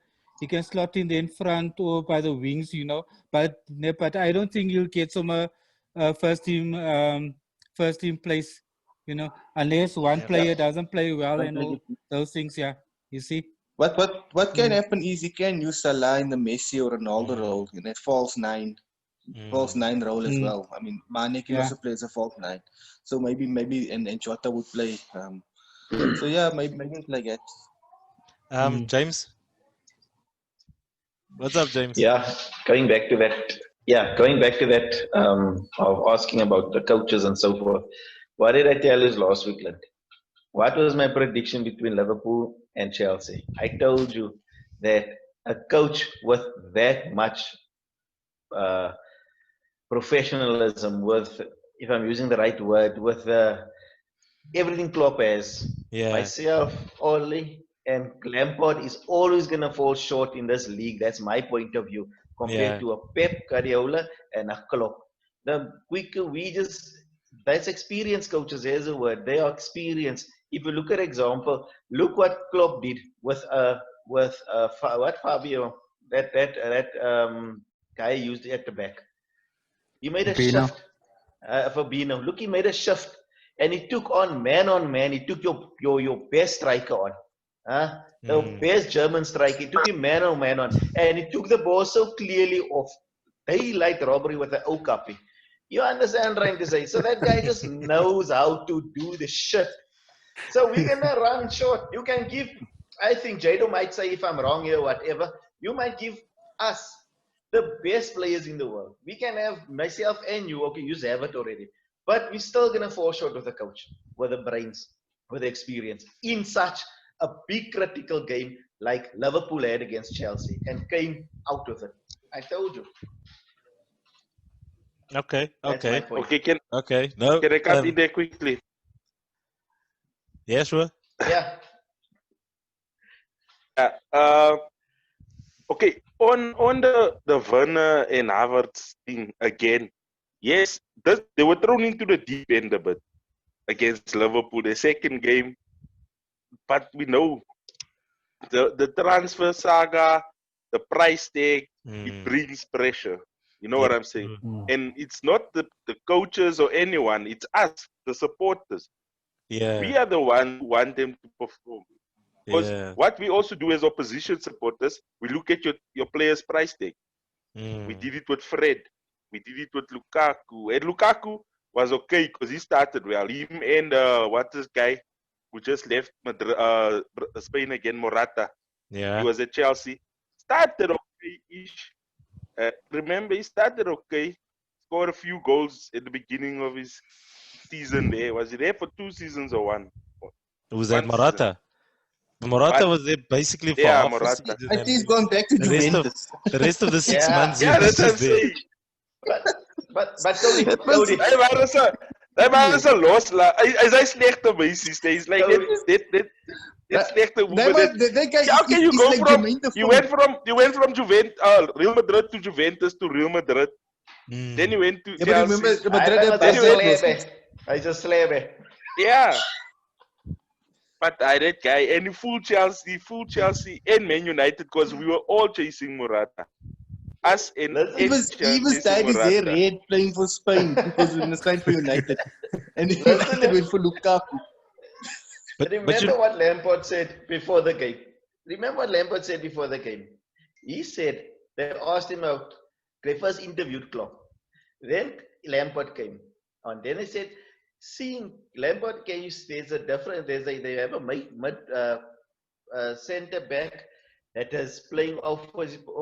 slot in the in front or by the wings, But I don't think you'll get some first team place, unless one player doesn't play well and all those things. Yeah, you see. What can happen is he can use Salah in the Messi or Ronaldo role in that false nine role as well. I mean, Mane can also play as a false nine, so maybe and Jota would play. So yeah, maybe it's like that. James, what's up, James? Yeah, going back to that. Yeah, going back to that of asking about the coaches and so forth. What did I tell you last week, Lynn? What was my prediction between Liverpool and Chelsea? I told you that a coach with that much uh, professionalism, with, if I'm using the right word, with everything Klopp has, myself, Oli, and Lampard is always going to fall short in this league. That's my point of view compared to a Pep Guardiola and a Klopp. The quicker that's experienced coaches. Here's a word. They are experienced. If you look at example, look what Klopp did with what Fabio, that guy used at the back. He made a shift. Fabinho. Look, he made a shift. And he took on man. He took your best striker on. The best German striker. He took him man on. And he took the ball so clearly off. Daylight robbery with an Okapi. You understand what I'm trying to say? So that guy just knows how to do the shit. So we're going to run short. You can give, I think Jado might say if I'm wrong here, whatever. You might give us the best players in the world. We can have myself and you. Okay, you have it already. But we're still going to fall short with the coach, with the brains, with the experience in such a big critical game like Liverpool had against Chelsea and came out with it. I told you. Okay. That's my point. Okay. No. Can I cut in there quickly? Yeah, sure. Yeah. Okay. On the Werner and Havertz thing again. Yes, they were thrown into the deep end a bit against Liverpool, the second game. But we know the transfer saga, the price tag, it brings pressure. You know what I'm saying? And it's not the coaches or anyone, it's us, the supporters. We are the ones who want them to perform. Because what we also do as opposition supporters, we look at your players' price tag. We did it with Fred. We did it with Lukaku. And Lukaku was okay because he started well. Him and what's this guy who just left Spain again, Morata. He was at Chelsea. Started okay-ish. Remember, he started okay. scored a few goals at the beginning of his season there. Was he there for 2 seasons or one? Was that One season. Morata? Morata But was there basically for yeah, half a Morata. season, I and think he's then gone back to the rest of Juventus. the 6 Yeah. months he Yeah, was that's what I'm just there. saying. But Tony, That was- Tony, Hy was 'n los la. Hy's hy slegte meisie. He's like dit slegte woman. That guy How can you is go like from Jermaine you Defoe. went from Real Madrid to Juventus to Real Madrid. Then you went to Yeah, but remember, Chelsea. Madrid had Hij budget is was- Hij is slebe. Yeah. But that guy and he full Chelsea and Man United because we were all chasing Morata. Us in Listen, He was dyed his hair red playing for Spain because we must sign for United. And United went for Lukaku. But Remember what Lampard said before the game. He said they asked him out. They first interviewed Klopp. Then Lampard came on. Then they said, seeing Lampard came, there's a difference. They have a mid centre back that is playing off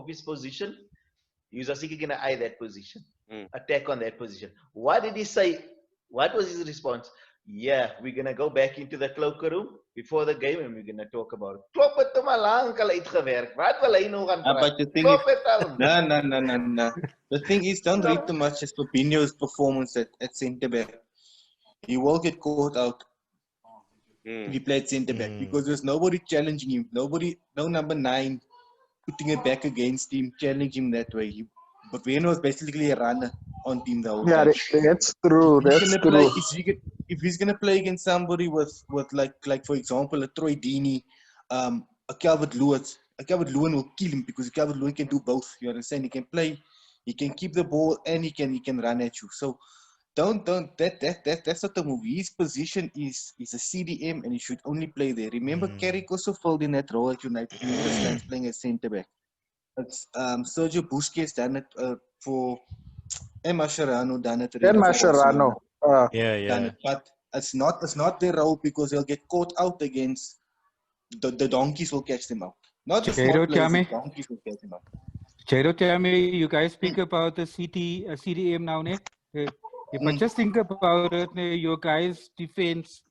his position. He's also going to eye that position, attack on that position. What did he say? What was his response? Yeah, we're going to go back into the cloaker room before the game and we're going to talk about it. Klop het hom al lank al uitgewerk. Wat wil hy nou gaan praat? But the thing Klop het al. No. The thing is, don't read too much as Fabinho's performance at centre back. He will get caught out if he played centre back because there's nobody challenging him. No number 9 putting it back against him, challenging him that way. But Veno was basically a runner on team the whole time. That's true. If he's gonna play against somebody with like for example a Troy Deeney, a Calvert Lewin will kill him because Calvert Lewin can do both. You understand? He can play, he can keep the ball, and he can run at you. So that's not the move. His position is a CDM, and he should only play there. Remember, Carrick also filled in that role at United. He understands playing as centre back. It's Sergio Busquets done it for. And Mascherano done it. And Mascherano. Done yeah. it. But it's not their role because they'll get caught out against the donkeys will catch them out. Not the small players, the donkeys will catch them out. Jero, tell me, you guys speak about the CDM now, ne? But just think about it, ne? Your guys' defense.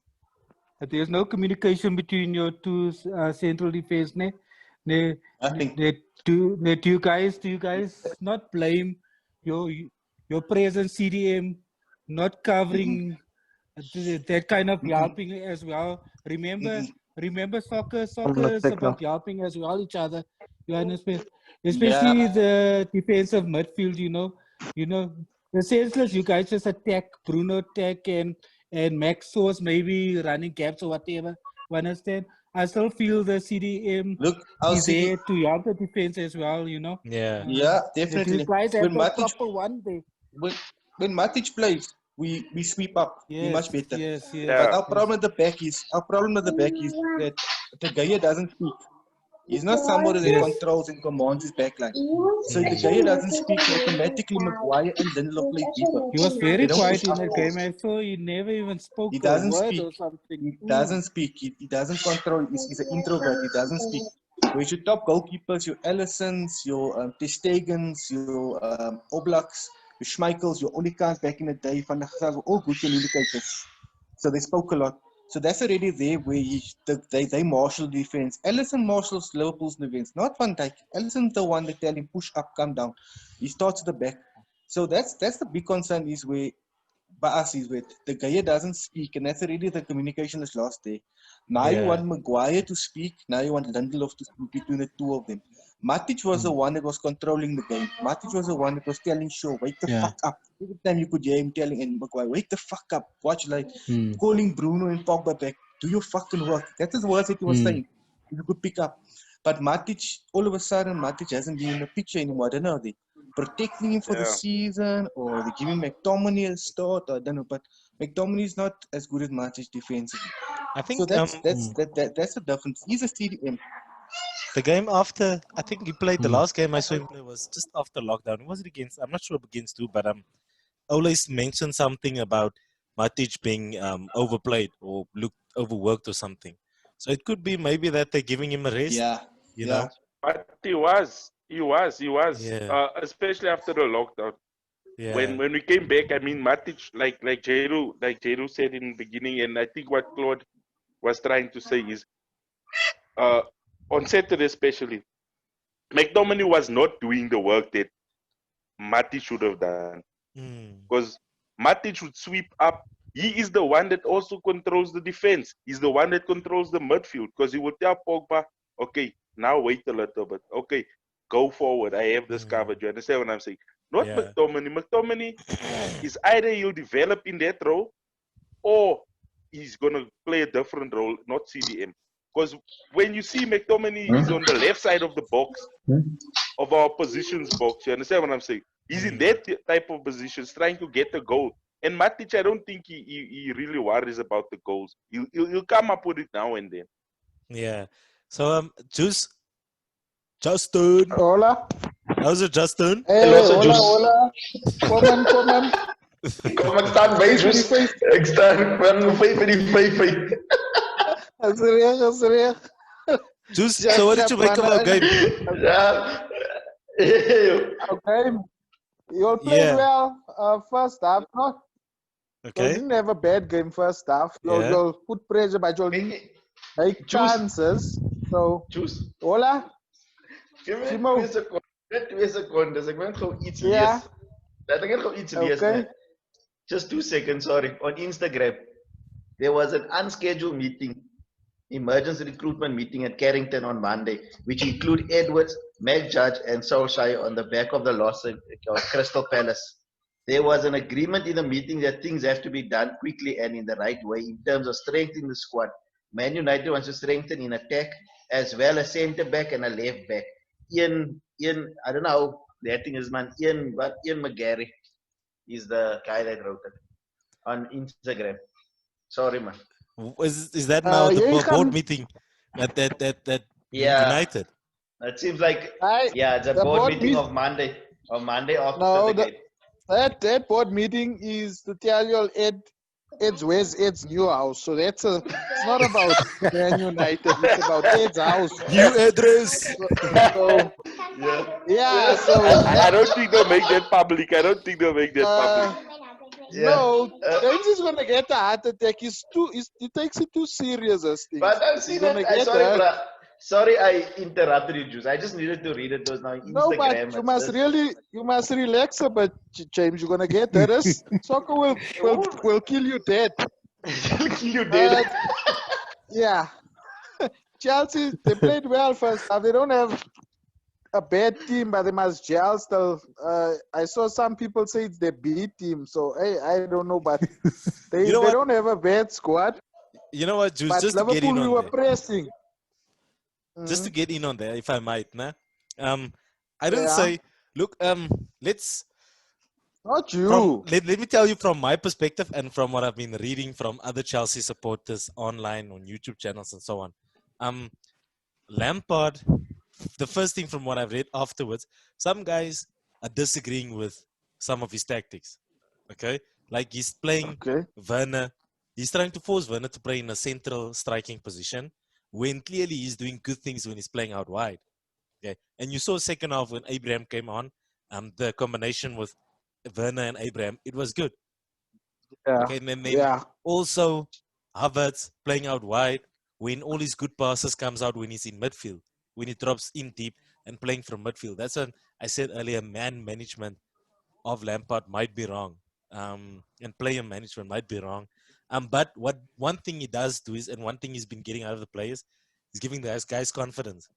There's no communication between your two central defense, ne? Do you guys not blame your present CDM not covering that kind of helping as well? Remember soccer is about helping as well each other. You understand? Especially the defensive midfield, you know, the senseless you guys just attack Bruno attack and Max Source maybe running gaps or whatever. You understand? I still feel the CDM is there to help the defense as well, you know. Yeah, definitely. You guys have the proper one day. When Matic plays, we sweep up. We're much better. Yes. But our problem at the back is that the guy doesn't speak. He's not somebody that controls and commands his backline. So if the guy doesn't speak, automatically Maguire and Lindelof play deeper. He was very quiet in the game. I saw he never even spoke He doesn't a word speak. or something. He doesn't speak. He doesn't control. He's an introvert. He doesn't speak. Whereas your top goalkeepers, your Allisons, your Testegens, your Oblaks, your Schmeichels, your Olikans back in the day, Van der Sar were all good communicators. So they spoke a lot. So that's already there where they marshal defense. Alisson marshals Liverpool's defense, not Van Dijk. Alisson's the one that tell him push up, come down. He starts at the back. So that's the big concern is where by us is with the guy doesn't speak, and that's already the communication is lost there. Now you want Maguire to speak, now you want Lindelof to speak between the two of them. Matic was the one that was controlling the game. Matic was the one that was telling Shaw, wake the fuck up. Every time you could hear him telling and Maguire, wake the fuck up. Watch like calling Bruno and Pogba back. Do your fucking work. That's the words that he was saying. If you could pick up. But Matic, all of a sudden, Matic hasn't been in the picture anymore. I don't know. Are they protecting him for the season or they giving McTominay a start? I don't know. But McTominay is not as good as Matic defensively. I think so that's the difference. He's a CDM. The game after, I think he played the last game I saw him play was just after lockdown. Was it against? I'm not sure against who, but always mentioned something about Matic being overplayed or looked overworked or something. So it could be maybe that they're giving him a rest. You know. But he was. Yeah. Especially after the lockdown. Yeah. when we came back, I mean, Matic, like Jeru said in the beginning, and I think what Claude was trying to say is, on Saturday especially, McTominay was not doing the work that Matic should have done. Because Matic should sweep up. He is the one that also controls the defense. He's the one that controls the midfield. Because he will tell Pogba, okay, now wait a little bit. Okay, go forward. I have this covered. You understand what I'm saying? Not Yeah. McTominay. McTominay is either he'll develop in that role or he's going to play a different role, not CDM. Because when you see McTominay, he's on the left side of the box, of our positions box. You understand what I'm saying? He's in that type of positions, trying to get the goal. And Matic, I don't think he really worries about the goals. He'll come up with it now and then. Yeah. So Justin. Hola. How's it, Justin? Hey, Hello, hola, Juice. hola. Kom aan. Kom, ek staan by, Juice. Ek staan van 5 in die 5. Is reg. Juice, so what did you make of our game? Ja. Okay. You all played well first half, no? You Okay. didn't have a bad game first half. Yeah. You'll put pressure, but you'll make chances. So, Juice. hola. Give me Timo. 2 secondes. Ek wil net gou iets Ja. lees. Laat ek net gou iets lees. Okay. Nee. Just 2 seconds, sorry. On Instagram, there was an unscheduled meeting, emergency recruitment meeting at Carrington on Monday, which included Edwards, Meg Judge, and Solskjaer on the back of the loss at Crystal Palace. There was an agreement in the meeting that things have to be done quickly and in the right way in terms of strengthening the squad. Man United wants to strengthen in attack as well as centre back and a left back. Ian, I don't know how that thing is, man. Ian McGarry is the guy that wrote it on Instagram. Sorry, man. Is that now the you board can- meeting at Yeah. United? It seems like Aye, it's a the board board meeting meet- of Monday. On Monday after No, the game. that board meeting is to tell you all where's Ed's new house. So it's not about Man United. It's about Ed's house. New address. So yeah. So I don't think they'll make that public. I don't think they'll make that public. no, James is gonna get a heart attack. He takes it too serious, as things. But I've seen He's gonna it. get Sorry, hurt. bruh. Sorry, I interrupted you, Juice. I just needed to read it. Those now on No, Instagram. but you must relax a bit, James. You're gonna get hurt. Soccer will kill you dead. It'll kill you dead. Yeah. Chelsea, they played well first half. They don't have a bad team, but they must gel still. I saw some people say it's their B team, so hey, I don't know, but they know what? don't have a bad squad. You know what, Juice? But Just to get Liverpool, in we on were there. pressing. Just to get in on there, if I might, nah. I didn't Yeah. say. Look, let's. Not you. Let me tell you from my perspective and from what I've been reading from other Chelsea supporters online on YouTube channels and so on. Lampard, the first thing from what I've read afterwards, some guys are disagreeing with some of his tactics. Okay, like he's playing Werner. He's trying to force Werner to play in a central striking position when clearly he's doing good things when he's playing out wide. Okay, and you saw second half when Abraham came on, the combination with Werner and Abraham, it was good. Yeah. Okay, and then also Havertz playing out wide when all his good passes comes out when he's in midfield, when he drops in deep and playing from midfield. That's when I said earlier, man management of Lampard might be wrong, and player management might be wrong. But one thing he does do is, and one thing he's been getting out of the players, is giving the guys confidence.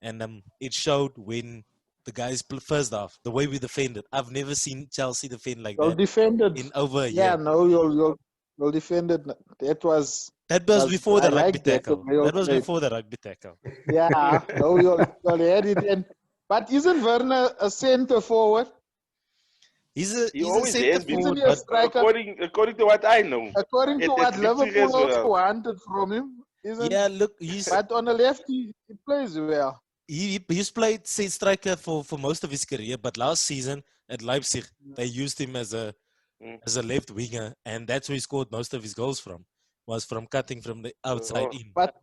And it showed when the guys first half, the way we defended. I've never seen Chelsea defend like You'll that defend it. in over a Yeah, year. no, you'll defend it. That was before the I rugby like that, tackle. the way That was played. before the rugby tackle. Yeah, no, you'll add it in. But isn't Werner a centre forward? He's He a always centre has been. Isn't forward, he a but striker? According to what I know. According to At what Leipzig Liverpool as well. also wanted from him, isn't? yeah, look, he's But on the left, he plays well. he's played striker for most of his career, but last season at Leipzig they used him as a left winger, and that's where he scored most of his goals from. Was from cutting from the outside in. But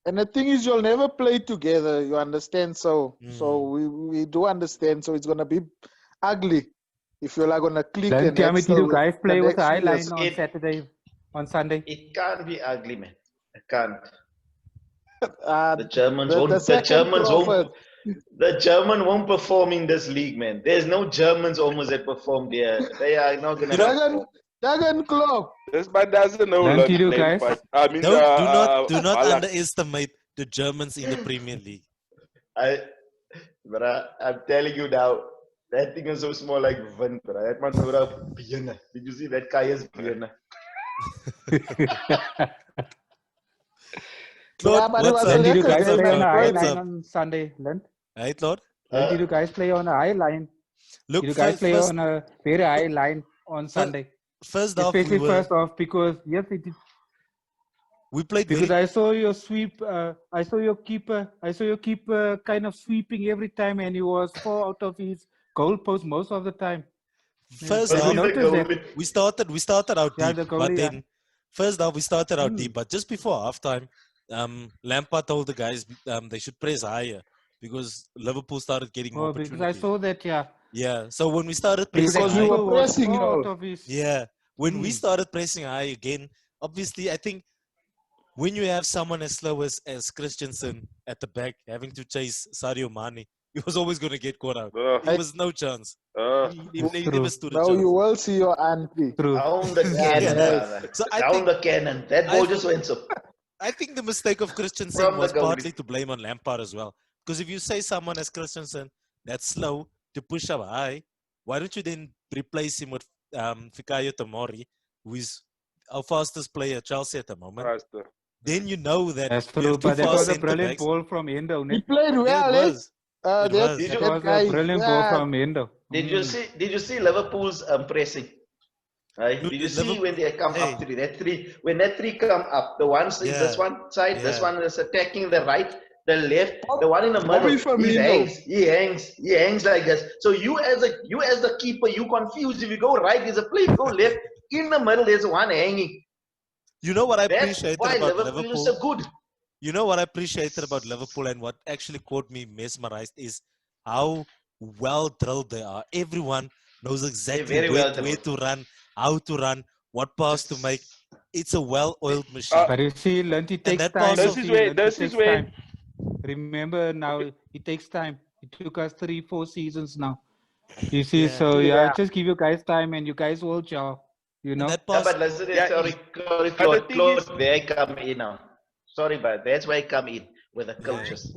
and the thing is, you'll never play together. You understand? So we do understand. So it's gonna be ugly if you're like gonna click Then and tell me, did you Excel with guys play with the connection, High yes. Line on Saturday, on Sunday? It can't be ugly, man. It can't. Uh, The Germans the won't. The second Germans Crawford. won't. The German won't perform in this league, man. There's no Germans almost that performed there. They are not gonna perform. Jurgen Klopp. This man doesn't know Then did you Lampard. guys? I mean, Do not Ballack. underestimate the Germans in the Premier League. I'm telling you now, that thing is so small like wind, bro. That man threw up Vienna. Did you see that Kaya's Vienna? Claude, but it what's was up? Then did you lekker guys game, play on man. the High What's Line up? on Sunday, Lent? Right, Lord? Then did you guys play on the High Line? Look, Did you guys play first, on a very high line on Sunday? first off, Especially first off, because yes, it is. we played Because very, I saw your sweep, I saw your keeper kind of sweeping every time, and he was 4 out of his goal post most of the time. first Was Have you he off, the noticed that? goalie? we started out Yeah, deep, the but goalie. Yeah. then first off we started out deep, but just before halftime, Lampard told the guys they should press higher because Liverpool started getting more Oh, because I opportunities. saw that. Yeah. Yeah, so when we started pressing Because we high, were Keeper was pressing, 4 out of his. yeah, when we Hmm. started pressing high again, obviously I think when you have someone as slow as Christensen at the back having to chase Sadio Mane, he was always going to get caught out. There was no chance. He It's never true. stood a Now chance. you will see your auntie. True. Down the cannon, Yeah. brother. So I Down think the cannon. That ball just went so. I think the mistake of Christensen From the was goalie. partly to blame on Lampard as well. Because if you say someone as Christensen that's slow to push up high, why don't you then replace him with Fikayo Tomori, who is our fastest player at Chelsea at the moment? Faster. Then you know that That's you true. have two But that fast was a centre brilliant backs. ball from Endo. He Ne? played Yeah, well, it eh? was. It was. Did That you- was guy, a brilliant ball yeah. from Endo. Did you see Liverpool's pressing? Right? Dude, Did you see Liverpool- when they come hey. up to that three? When that three come up, the one is this Yeah. one side, this Yeah. one is attacking the right, the left, the one in the Bobby middle. He Firmino. hangs like this. So you as the keeper, you confused. If you go right, there's a play. If you go left, in the middle, there's one hanging. You know what I That's appreciated why about Liverpool is Liverpool? so good. You know what I appreciated about Liverpool and what actually caught me mesmerized is how well drilled they are. Everyone knows exactly very where, well where drilled. to run, how to run, what pass to make. It's a well-oiled machine. But you see, Lent, it takes that time. pass You of- see, Lent, This it is takes where time. Remember now, it takes time. It took us 3-4 seasons now. You see, Yeah. so Yeah. just give you guys time and you guys will gel. You And know? that Yeah, pass, but listen, Yeah, sorry, but the Claude, thing is- there I come in now. Sorry, but that's where I come in with the coaches.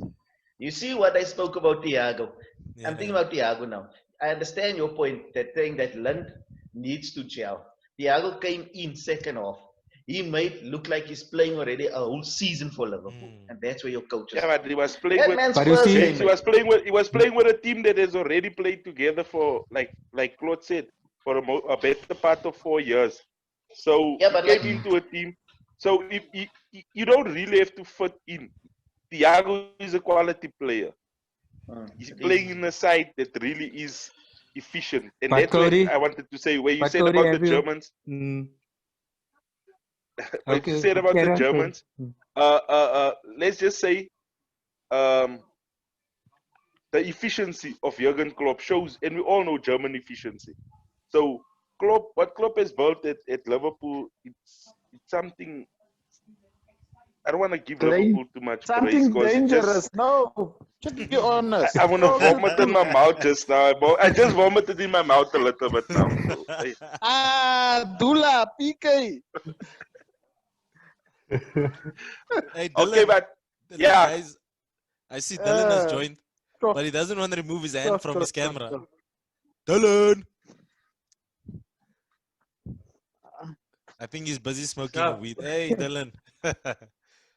You see what I spoke about Thiago. yeah, I'm thinking about Thiago now. I understand your point that saying that Lund needs to gel. Thiago came in second half. He made look like he's playing already a whole season for Liverpool, and that's where your coaches. Yeah, but he was playing That with. man's But you first see- game, He was playing with a team that has already played together for like Claude said for a better part of 4 years. So Yeah, he but came like- into a team. So if you don't really have to fit in. Thiago is a quality player. He's playing in a side that really is efficient, and But that's Cody- what I wanted to say. Where you but said Cody, about the have you- Germans, Mm. what you said about carry the on, Cody. Germans. Let's just say, the efficiency of Jurgen Klopp shows, and we all know German efficiency. So what Klopp has built at Liverpool, it's something. I don't want to give Liverpool too much praise Something because dangerous. No, just be honest. I want to vomit in my mouth just now. I just vomited in my mouth a little bit now. So, hey. Dula, PK. Hey, Dylan, Okay, but Dylan, yeah. guys, I see Dylan has joined, stop. but he doesn't want to remove his hand from his Stop. camera. Dylan! I think he's busy smoking a weed. Hey, Dylan.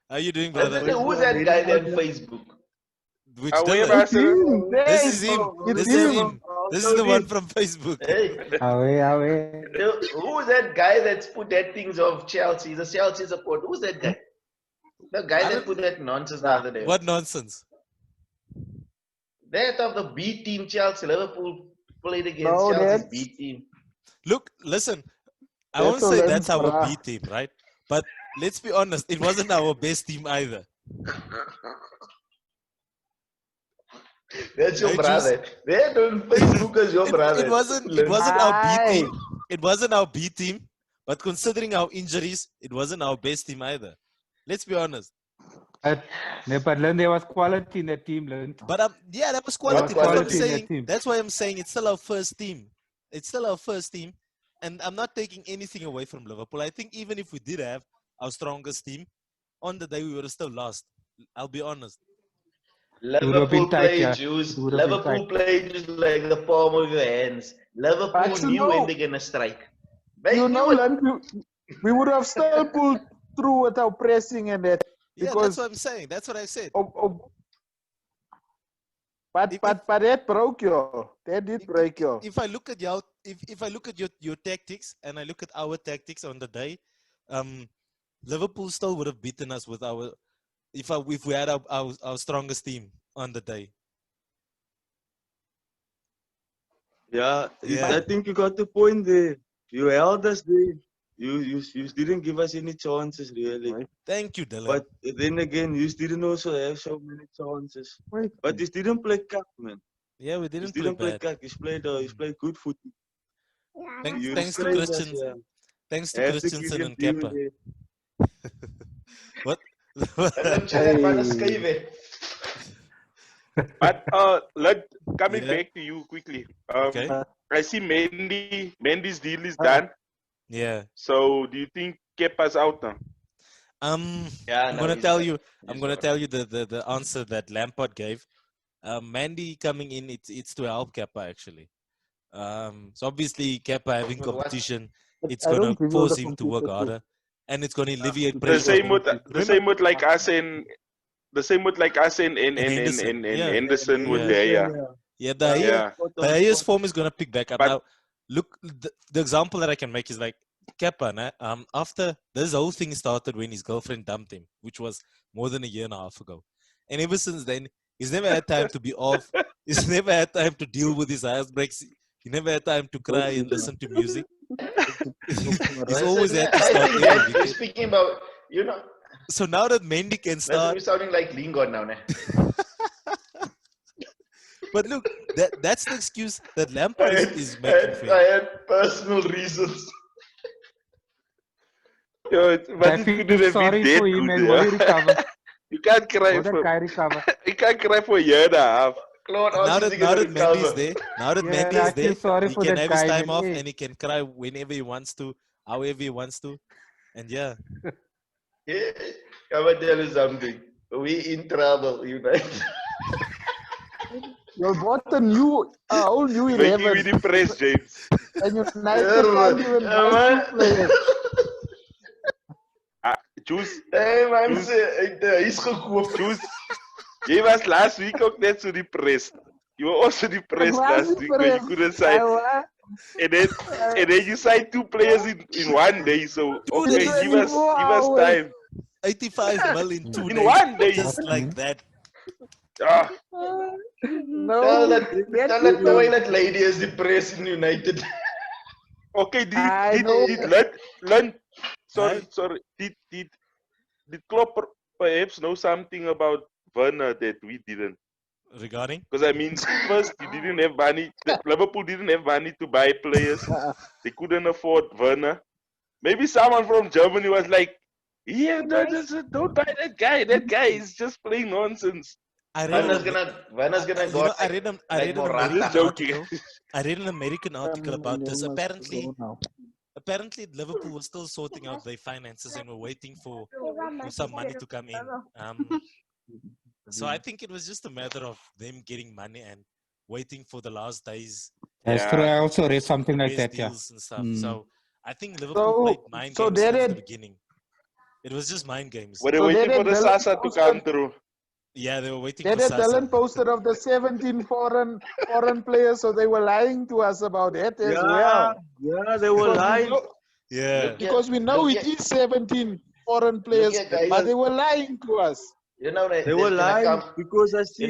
How you doing, brother? Who's that guy there on Facebook? Which Away, Dylan? Ambassador. This is him. It's This is him. him. This is the one from Facebook. Hey, Away. who's that guy that's put that things of Chelsea? He's a Chelsea support. Who's that guy? The guy that put that nonsense the other day. What nonsense? That of the B team, Chelsea, Liverpool played against No, Chelsea's that's- B team. Look, listen. I That's won't a say lens, that's our brah. B team, right? But let's be honest, it wasn't our best team either. That's your Hey, brother. They don't Facebook as your brother. It wasn't our B Aye. team. It wasn't our B team. But considering our injuries, it wasn't our best team either. Let's be honest. But then there was quality in the team, Lund. But yeah, that was There was quality. That's what I'm quality in the saying. team. That's why I'm saying it's still our first team. It's still our first team. And I'm not taking anything away from Liverpool. I think even if we did have our strongest team, on the day we would have still lost. I'll be honest. It would have been Liverpool tight, played yeah. Jews. It would have been Liverpool tight. played just like the palm of your hands. Liverpool But you knew when know- they're gonna strike. They You knew know, it. Lund, we would have still pulled through with our pressing and that. Yeah, that's Because what I'm saying. That's what I said. But that broke you. That did break you. If I look at your tactics and I look at our tactics on the day, Liverpool still would have beaten us with our if we had our strongest team on the day. Yeah, Yeah. I think you got the point there. You held us there. You didn't give us any chances really. Thank you, Dylan. But then again, you didn't also have so many chances. But you didn't play cup, man. Yeah, we You didn't didn't play play bad. cup. You played good footy. You Thanks to restrained us, Christians. yeah. Thanks to I have to Christensen give and you Kepa. there. What? En dan chat van 'n skuwe. But coming Yeah. back to you quickly. Okay. I see Mendy's deal is done. Yeah. So do you think Kepa's out now? Yeah, I'm no, gonna he's tell done. you. He's I'm gonna gone. tell you the answer that Lampard gave. Mandy coming in, it's to help Kepa actually. So obviously Kepa having With what? competition, it's I gonna don't give you force the him to work computer too. harder, and it's gonna alleviate The pressure. same with Remember- like us and Henderson. Yeah. Henderson with Yeah. there, yeah. Yeah, the highest form is gonna pick back up. But- Now, look, the example that I can make is like Kepa. After this whole thing started when his girlfriend dumped him, which was more than a year and a half ago, and ever since then, he's never had time to be off. He's never had time to deal with his heartbreaks. He never had time to cry and listen to music. He's always had to I start think every that you're weekend. speaking about, you know, So now that Mendy can listen, start, you're sounding like Lingard now, ne? but look, that's the excuse that Lampard is I making for I him. had personal reasons. Yo, I but it feel couldn't have been sorry that for him, good. man. Will he recover? You can't cry Will that for guy recover? you can't cry for a year and a half. Claude Now asks that if now he's that gonna Mendy is recover. there, now that Yeah, Mendy I is feel there, sorry he for can that have his guy, time man. off Hey. and he can cry whenever he wants to, however he wants to, and yeah. Yeah, I will tell you something. We in trouble, United. You bought a whole new Making me 11. depressed, James. And United can't even buy man. two players. Choose, Hey man, hy's gekoop. choose. Jy was last week ook net so depressed. You were also depressed was last week, but you depressed. couldn't sign. I was. And then you signed two players in one day. So Dude, okay, it's give us 24 time. 85 mil in 2 In days, one day. just like that. Ah, No. Tell that toilet lady is depressed in United. okay, I did know. Lund, Huh? sorry, did Klopp perhaps know something about Werner that we didn't? Regarding? Because I mean, first you didn't have money. Liverpool didn't have money to buy players. They couldn't afford Werner. Maybe someone from Germany was like, "Yeah, don't buy that guy. That guy is just playing nonsense." I read Werner's an, gonna you go know, I like, read an like American I'm joking. article. I read an American article about this. Apparently, Liverpool was still sorting out their finances and were waiting for some money to come in. So I think it was just a matter of them getting money and waiting for the last days, That's Yeah. true. I also read something like best that, yeah. deals and stuff. Mm. So I think Liverpool played mind so games they since the did- beginning. It was just mind games. Were they So they waiting for did the Dylan Sasa to posted- come through? Yeah, they were waiting They for did Sasa. Dylan posted of the 17 foreign players, so they were lying to us about that as well. Yeah, they were lying. Yeah. Because we know Look it at- is 17 foreign players, at guys. but they were lying to us. You know, They were lying because I see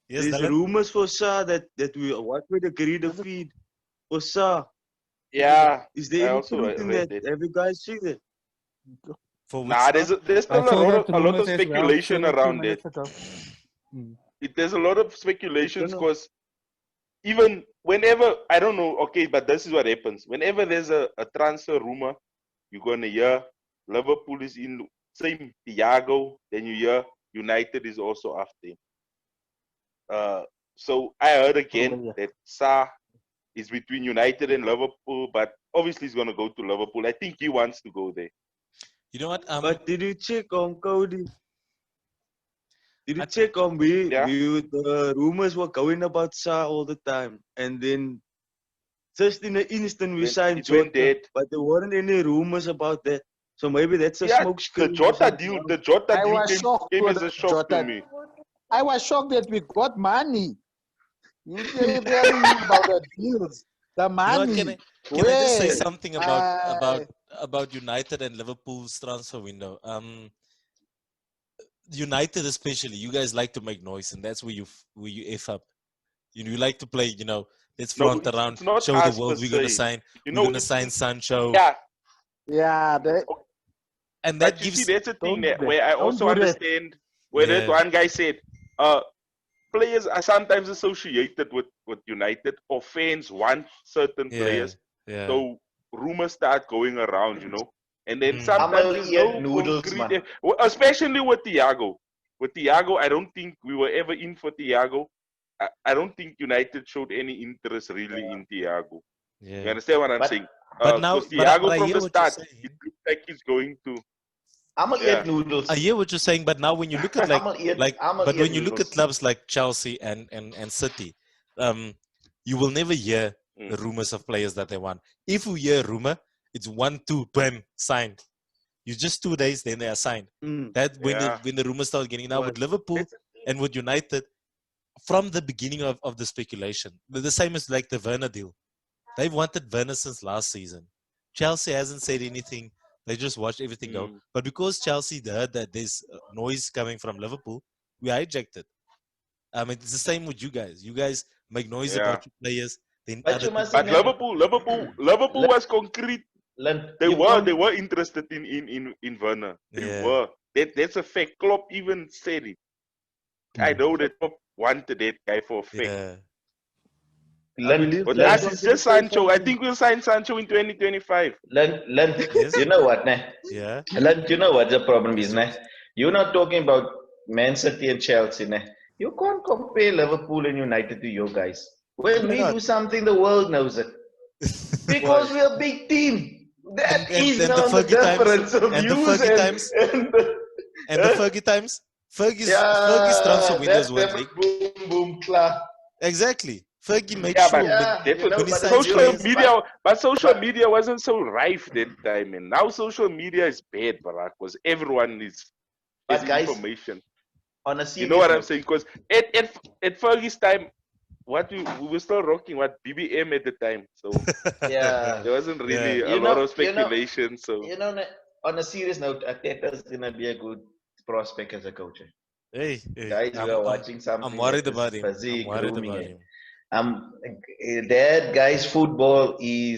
Yes, there's Dylan. rumors for Sa that we what would agree the feed for Sa. Yeah. Is there I any also truth in read that? it. Have you guys seen that? For which Nah, there's stuff? still I saw that a lot rumors of as well, speculation 17 around it. minutes ago. there's a lot of speculations because even whenever, I don't know, okay, but this is what happens. Whenever there's a transfer rumor, you're going to hear Liverpool is in, same Thiago, then you hear United is also after him. So I heard again that Sa is between United and Liverpool, but obviously he's going to go to Liverpool. I think he wants to go there. You know what? But did you check on Cody? Did you check on the rumors were going about Sa all the time, and then just in an instant we signed Jota, but there weren't any rumors about that. So maybe that's a smoke screen. The Jota deal came as a shock to me. I was shocked that we got money. You say telling me about the deals, the money. You know, can I just say something about United and Liverpool's transfer window? United especially, you guys like to make noise, and that's where you f up. You like to play, let's flaunt around, show the world we're gonna sign. We're gonna sign Sancho. Yeah. And that gives. See, that's a thing where I also understand where that one guy said, players are sometimes associated with United, or fans want certain players. So rumors start going around, And then sometimes there's no concrete, especially with Thiago. With Thiago, I don't think we were ever in for Thiago. I don't think United showed any interest really in Thiago. Yeah. You understand what I'm saying? But now, Thiago from the start, it looks like he's going to. I'm gonna eat noodles. I hear what you're saying, but now when you look at when you look at clubs like Chelsea and City, you will never hear the rumors of players that they want. If you hear a rumor, it's 1-2, bam, signed. You just 2 days, then they are signed. That when the rumors start getting now with Liverpool and with United, from the beginning of the speculation, the same as like the Werner deal. They've wanted Werner since last season. Chelsea hasn't said anything. They just watched everything go. But because Chelsea heard that there's noise coming from Liverpool, we hijacked it. It's the same with you guys. You guys make noise about your players. Then but Liverpool was concrete. They were interested in Werner. They were. That's a fact. Klopp even said it. I know that Klopp wanted that guy for a fact. But us is just Sancho. I think we'll sign Sancho in 2025. You know what, ne? Yeah. You know what the problem is, ne? You're not talking about Man City and Chelsea, ne? You can't compare Liverpool and United to you guys. When we do something, the world knows it. Because we're a big team. That is now the difference of views and the Fergie times. Fergie's transfer windows were big. Boom, boom, clap. Exactly. Fergie made sure. But social media wasn't so rife that time, and now social media is bad, Barack, because everyone is information. On a serious you know what I'm saying? Because at Fergie's time, we were still rocking BBM at the time, so there wasn't really a lot of speculation. On a serious note, Arteta's gonna be a good prospect as a coach. Hey, guys, we are watching something. I'm worried about him. That guy's football is